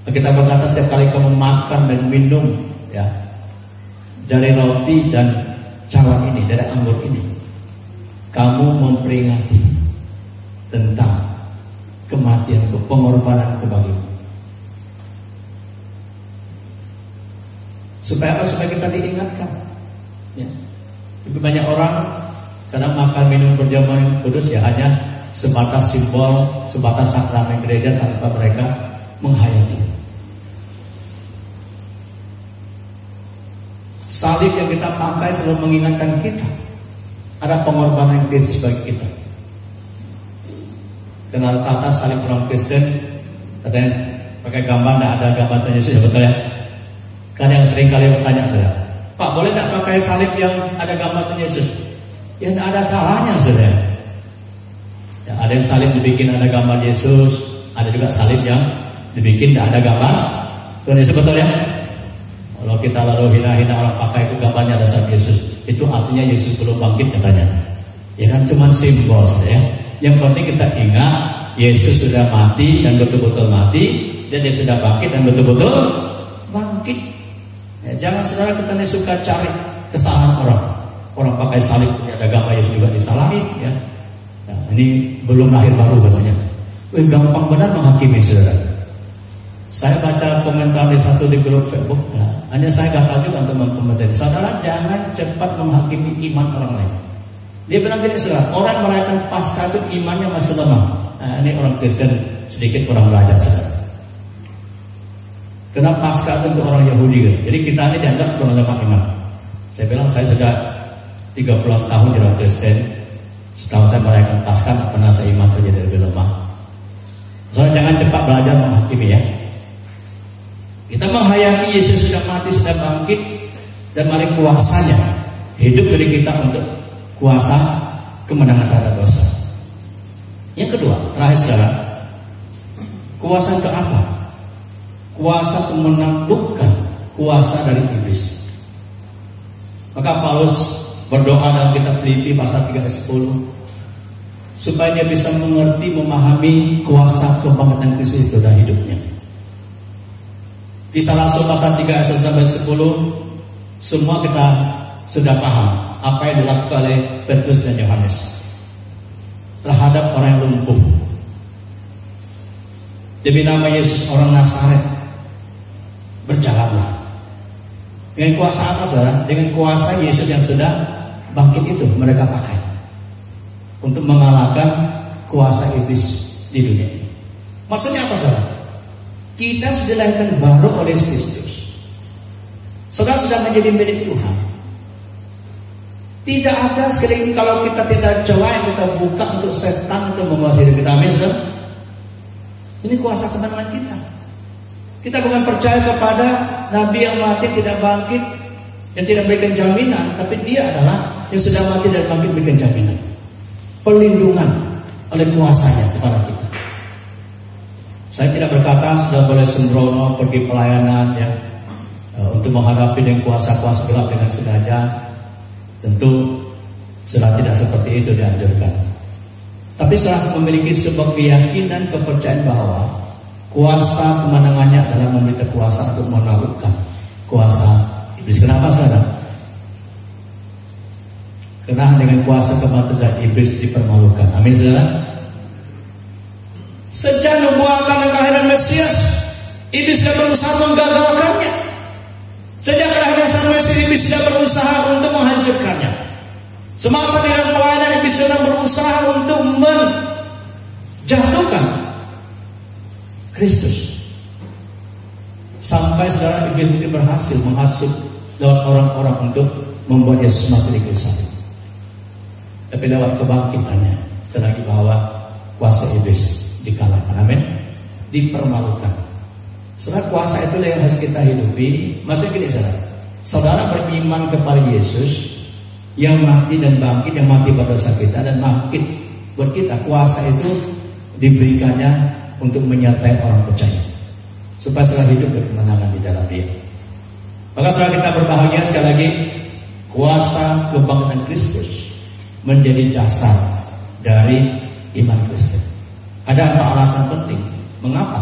kita berkata setiap kali kamu makan dan minum ya dari roti dan cawan ini, dari anggur ini, kamu memperingati tentang kematianku, pengorbananku bagimu. Supaya apa? Supaya kita diingatkan ya. Lebih banyak orang kadang makan minum perjamuan kudus ya hanya sebatas simbol, sebatas sakramen gereja tanpa mereka menghayati. Salib yang kita pakai selalu mengingatkan kita ada pengorbanan Kristus bagi kita. Kenal kata salib orang Kristen, katanya pakai gambar, tidak ada gambar Tuhan Yesus, betul ya? Kan yang sering kali bertanya saya, Pak, boleh tidak pakai salib yang ada gambar Tuhan Yesus? Ya tidak ada salahnya, saudara. Ya, ada yang salib dibikin ada gambar Yesus, ada juga salib yang dibikin tidak ada gambar Tuhan Yesus, betul ya? Kalau kita lalu hina-hina orang pakai itu gambarnya ada salib Yesus, itu artinya Yesus belum bangkit katanya. Ya kan cuma simbol, saudara ya. Yang penting kita ingat Yesus sudah mati dan betul-betul mati, dan Dia sudah bangkit dan betul-betul bangkit. Ya, jangan saudara kita ini suka cari kesalahan orang. Orang pakai salib ada gambar Yesus juga disalahin. Ya. Nah, ini belum lahir baru katanya. Gampang benar menghakimi saudara. Saya baca komentar di grup Facebook. Nah, hanya saya kata juga untuk mengkomentar. Saudara jangan cepat menghakimi iman orang lain. Dia bilang gini saudara, orang merayakan Paskah itu imannya masih lemah. Nah, ini orang Kristen sedikit kurang belajar saudara. Karena Paskah itu untuk orang Yahudi kan. Jadi kita ini dianggap kurang lemah iman. Saya bilang saya sudah 30 tahun di orang Kristen. Setelah saya merayakan Paskah, tak pernah saya iman itu jadi lebih lemah. Soalnya jangan cepat belajar menghakimi ya. Kita menghayati Yesus sudah mati, sudah bangkit, dan mari kuasanya hidup dari kita untuk kuasa kemenangan terhadap dosa. Yang kedua, terakhir saudara, kuasa untuk apa? Kuasa untuk menaklukkan kuasa dari iblis. Maka Paulus berdoa dalam kitab Filipi pasal 3 ayat 10 supaya dia bisa mengerti, memahami kuasa kebangkitan Kristus itu dalam hidupnya. Di salah satu pasal 3 ayat 10 semua kita sudah paham apa yang dilakukan oleh Petrus dan Yohanes terhadap orang yang lumpuh. Demi nama Yesus orang Nazaret, berjalanlah. Dengan kuasa apa saudara? Dengan kuasa Yesus yang sudah bangkit itu mereka pakai untuk mengalahkan kuasa iblis di dunia ini. Maksudnya apa saudara? Kita sudah dilahirkan baru oleh Kristus. Saudara sudah menjadi milik Tuhan. Tidak ada sekali ini kalau kita tidak coba yang kita buka untuk setan untuk menguasai hidup kita. Amin saudara. Ini kuasa kemenangan kita. Kita bukan percaya kepada Nabi yang mati tidak bangkit, yang tidak berikan jaminan, tapi dia adalah yang sudah mati dan bangkit berikan jaminan, perlindungan oleh kuasanya kepada kita. Saya tidak berkata sudah boleh sembrono pergi pelayanan ya, untuk menghadapi dengan kuasa-kuasa gelap dengan sengaja. Tentu sudah tidak seperti itu dianjurkan. Tapi saya memiliki sebuah keyakinan, kepercayaan bahwa kuasa kemenangannya adalah memberi kuasa untuk menaklukkan kuasa iblis. Kenapa saudara? Karena dengan kuasa kemenangan iblis dipermalukan. Amin saudara. Sejak nubuatan dan kelahiran Mesias, iblis sudah berusaha menggagalkannya. Sejak kelahiran Sang Mesias, iblis sudah berusaha untuk menghancurkannya. Semasa dengan pelayanan, iblis sudah berusaha untuk menjatuhkan Kristus. Sampai saudara iblis ini berhasil menghasut lewat orang-orang untuk membuat Yesus mati di kayu salib. Tapi lewat kebangkitannya, kita lagi bahwa kuasa iblis dikalahkan. Amin. Dipermalukan. Saudara, kuasa itu yang harus kita hidupi. Maksudnya gini saudara, saudara beriman kepada Yesus yang mati dan bangkit, yang mati pada dosa kita dan bangkit buat kita. Kuasa itu diberikannya untuk menyertai orang percaya supaya selalu hidup berkemenangan di dalam Dia. Maka saudara, kita berbahagia sekali lagi, kuasa kebangkitan Kristus menjadi dasar dari iman Kristen. Ada 4 alasan penting mengapa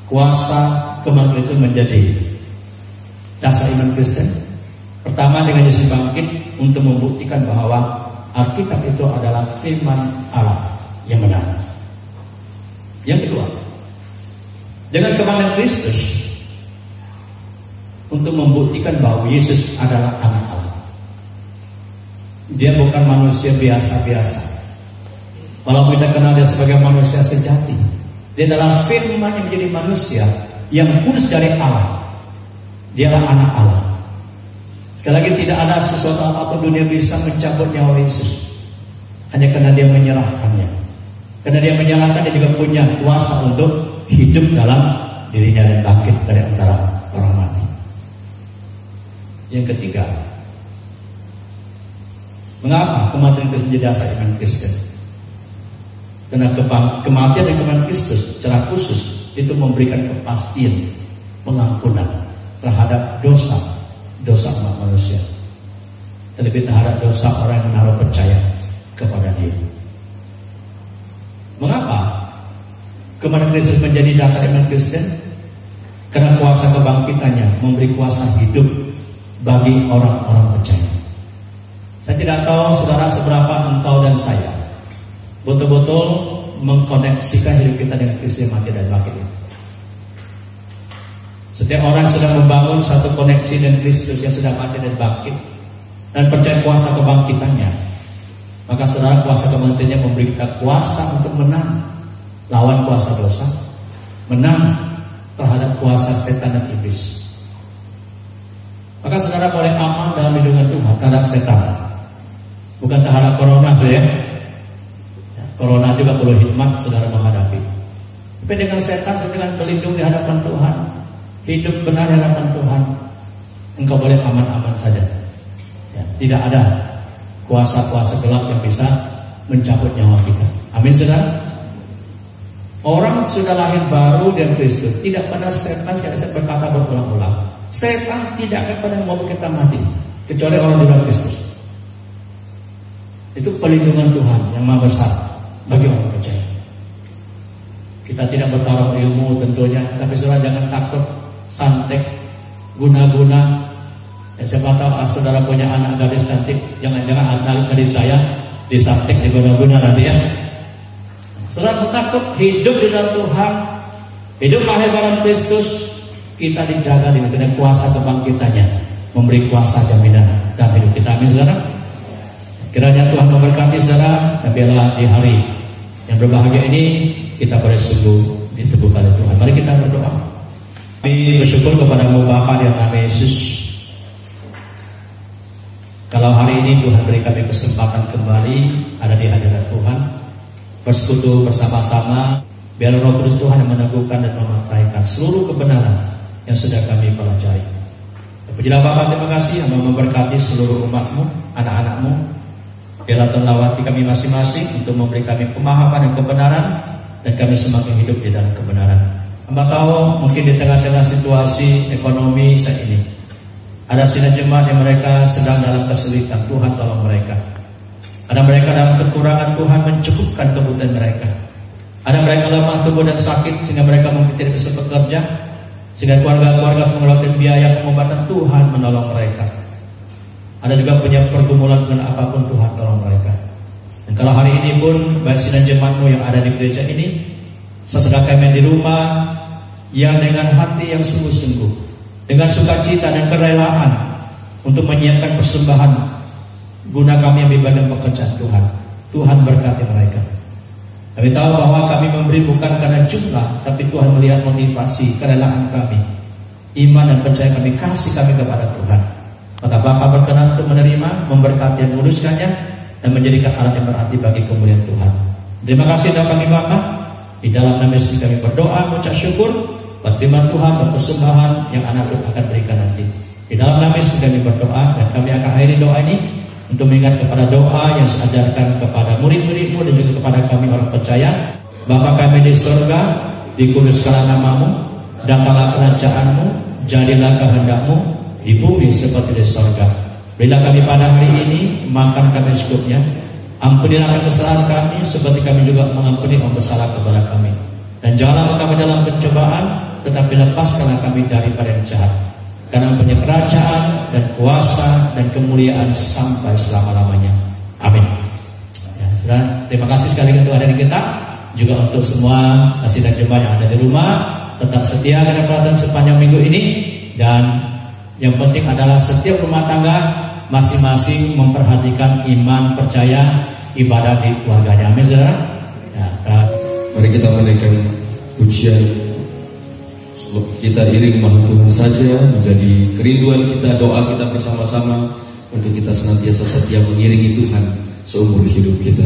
kuasa kebangkitan Kristus menjadi dasar iman Kristen. Pertama, dengan Yesus bangkit untuk membuktikan bahwa Alkitab itu adalah firman Allah yang benar. Yang kedua, dengan kebangkitan Kristus untuk membuktikan bahwa Yesus adalah anak Allah. Dia bukan manusia biasa-biasa. Walaupun kita kenal dia sebagai manusia sejati, dia adalah firman yang menjadi manusia yang kudus dari Allah. Dia adalah anak Allah. Sekali lagi, tidak ada sesuatu apapun dunia bisa mencabut nyawa Yesus, hanya karena dia menyerahkannya. Karena dia menyerahkan, dia juga punya kuasa untuk hidup dalam dirinya dan bangkit dari antara orang mati. Yang ketiga, mengapa kematian Kristus menjadi dasar iman Kristen? Karena kematian dan kematian Kristus secara khusus itu memberikan kepastian pengampunan terhadap dosa umat manusia, terlebih terhadap dosa orang yang menaruh percaya kepada dia. Mengapa kematian Kristus menjadi dasar iman Kristen? Karena kuasa kebangkitannya memberi kuasa hidup bagi orang-orang percaya. Saya tidak tahu saudara seberapa engkau dan saya betul-betul mengkoneksikan hidup kita dengan Kristus yang mati dan bangkit itu. Setiap orang sedang membangun satu koneksi dengan Kristus yang sudah mati dan bangkit dan percaya kuasa kebangkitannya. Maka saudara, kuasa kebangkitannya memberi kita kuasa untuk menang lawan kuasa dosa, menang terhadap kuasa setan dan iblis. Maka saudara boleh aman dalam lindungan Tuhan terhadap setan, bukan terhadap corona saja. Corona juga perlu hikmat saudara menghadapi. Tapi dengan setan, dengan berlindung di hadapan Tuhan, hidup benar di hadapan Tuhan, engkau boleh aman-aman saja. Ya, tidak ada kuasa-kuasa gelap yang bisa mencabut nyawa kita. Amin saudara. Orang sudah lahir baru dengan Kristus, tidak pernah setan saya berkata berulang-ulang, setan tidak akan pernah mau kita mati kecuali orang di dalam Kristus. Itu perlindungan Tuhan yang maha besar bagi orang percaya. Kita tidak bertaruh ilmu tentunya, tapi saudara jangan takut santek guna-guna. Ya, siapa tahu saudara punya anak gadis cantik, jangan-jangan anak gadis saya disantek di guna-guna nanti ya. Saudara takut hidup di dalam Tuhan, hidup lahir dalam Kristus, kita dijaga dengan kuasa kebangkitannya, memberi kuasa jaminan dalam hidup kita. Amin saudara. Kiranya Tuhan memberkati saudara, dan biarlah di hari yang berbahagia ini kita boleh sungguh diteguhkan oleh Tuhan. Mari kita berdoa. Kami bersyukur kepada-Mu Bapa dalam nama Yesus. Kalau hari ini Tuhan beri kami kesempatan kembali ada di hadirat Tuhan, bersekutu bersama-sama, biar Roh Kudus Tuhan yang meneguhkan dan mematahkan seluruh kebenaran yang sudah kami pelajari. Pujilah Bapa, terima kasih yang memberkati seluruh umat-Mu, anak-anak-Mu. Biarlah Tuhan lawati kami masing-masing untuk memberi kami pemahaman dan kebenaran, dan kami semakin hidup di dalam kebenaran. Hamba tahu mungkin di tengah-tengah situasi ekonomi saat ini ada sidang jemaat yang mereka sedang dalam kesulitan. Tuhan tolong mereka. Ada mereka dalam kekurangan, Tuhan mencukupkan kebutuhan mereka. Ada mereka lemah tubuh dan sakit sehingga mereka mungkin tidak bisa bekerja, sehingga keluarga-keluarga mengeluarkan biaya pengobatan. Tuhan menolong mereka. Ada juga punya pergumulan dengan apapun, Tuhan tolong mereka. Dan kalau hari ini pun baik sidang jemaat-Mu yang ada di gereja ini, saudara kami di rumah yang dengan hati yang sungguh-sungguh, dengan sukacita dan kerelaan untuk menyiapkan persembahan guna kami yang di bagian pekerjaan Tuhan. Tuhan berkati mereka. Kami tahu bahwa kami memberi bukan karena jumlah, tapi Tuhan melihat motivasi, kerelaan kami, iman dan percaya kami, kasih kami kepada Tuhan. Maka Bapa berkenan untuk menerima, memberkati dan menguruskannya, dan menjadikan alat yang berarti bagi kemuliaan Tuhan. Terima kasih doa kami Bapa. Di dalam nama Yesus kami berdoa, mengucap syukur, berterima Tuhan dan persembahan yang anak akan berikan nanti. Di dalam nama Yesus kami berdoa, dan kami akan akhiri doa ini untuk mengingat kepada doa yang saya ajarkan kepada murid-murid-Mu dan juga kepada kami orang percaya. Bapa kami di surga, dikuduskanlah nama-Mu, datanglah kerajaan-Mu, jadilah kehendak-Mu di bumi seperti di surga. Berilah kami pada hari ini makan kami secukupnya. Ampunilah kesalahan kami seperti kami juga mengampuni orang bersalah kepada kami. Dan janganlah kami dalam pencobaan, tetapi lepaskanlah kami daripada yang jahat. Karena punya kerajaan dan kuasa dan kemuliaan sampai selama-lamanya. Amin. Ya, saudara, terima kasih sekali untuk hadir kita. Juga untuk semua sidang jemaat yang ada di rumah, tetap setia dengan perhatian sepanjang minggu ini. Dan yang penting adalah setiap rumah tangga masing-masing memperhatikan iman, percaya, ibadah di keluarganya. Amin saudara. Ya, mari kita menaikkan pujian kita iring mahal Tuhan saja menjadi kerinduan kita, doa kita bersama-sama untuk kita senantiasa setia mengiringi Tuhan seumur hidup kita.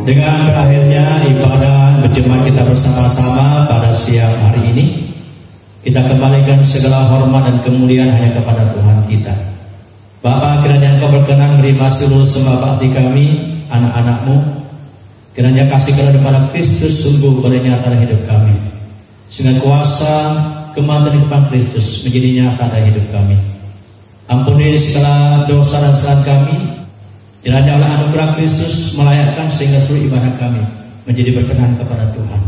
Dengan berakhirnya ibadah berjemaat kita bersama-sama pada siang hari ini, kita kembalikan segala hormat dan kemuliaan hanya kepada Tuhan kita. Bapa, kiranya Engkau berkenan menerima seluruh sembah bakti kami, anak-anak-Mu. Kiranya kasih Kau kepada Kristus sungguh boleh nyata dalam hidup kami, sehingga kuasa kematian kepada Kristus menjadi nyata dalam hidup kami. Ampuni segala dosa dan kesalahan kami. Kiranya oleh anugerah Kristus melayakkan sehingga seluruh ibadah kami menjadi berkenan kepada Tuhan.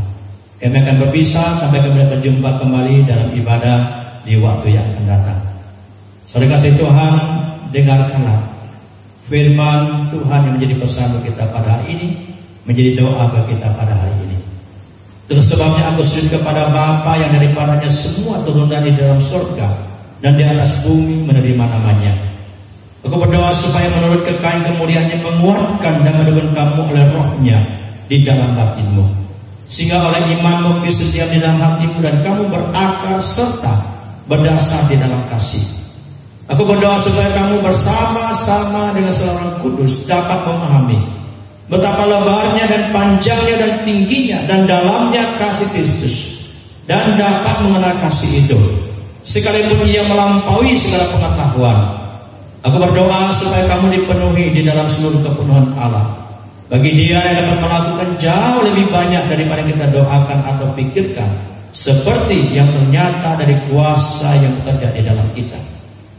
Kami akan berpisah sampai kami berjumpa kembali dalam ibadah di waktu yang akan datang. Saudara kasih Tuhan, dengarkanlah firman Tuhan yang menjadi pesan kita pada hari ini, menjadi doa bagi kita pada hari ini. Terus sebabnya aku sujud kepada Bapa yang daripadanya semua turunan di dalam surga dan di atas bumi menerima namanya. Aku berdoa supaya menurut kekayaan kemuliaannya menguatkan dan mendukung kamu oleh rohnya di dalam batinmu, sehingga oleh imanmu Kristus diam di dalam hatimu dan kamu berakar serta berdasar di dalam kasih. Aku berdoa supaya kamu bersama-sama dengan seorang kudus dapat memahami betapa lebarnya dan panjangnya dan tingginya dan dalamnya kasih Kristus, dan dapat mengenal kasih itu sekalipun ia melampaui segala pengetahuan. Aku berdoa supaya kamu dipenuhi di dalam seluruh kepenuhan Allah, bagi Dia yang dapat melakukan jauh lebih banyak daripada kita doakan atau pikirkan, seperti yang ternyata dari kuasa yang bekerja di dalam kita.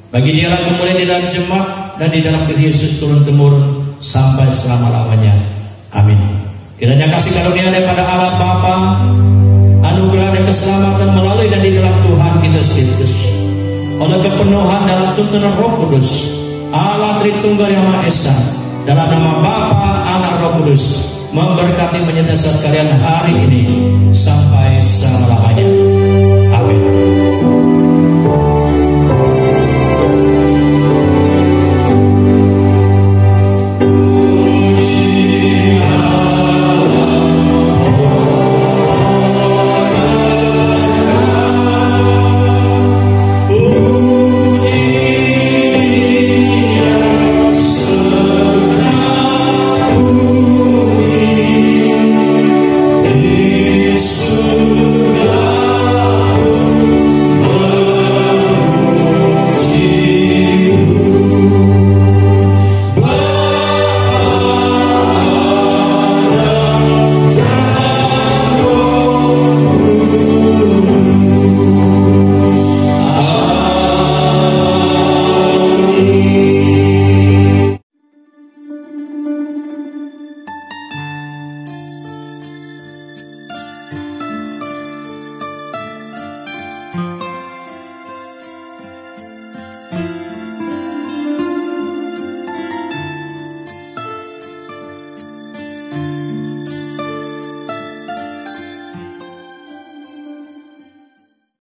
Bagi Dia lah kemuliaan di dalam jemaat dan di dalam Kristus Yesus turun-temurun sampai selama-lamanya. Amin. Kiranya kasih karunia daripada Allah Bapa, anugerah dan keselamatan melalui dan di dalam Tuhan kita Kristus, oleh kepenuhan dalam tuntunan Roh Kudus, Allah Tritunggal yang Maha Esa, dalam nama Bapa, Anak, Roh Kudus, memberkati menyertai sekalian hari ini sampai selama-lamanya.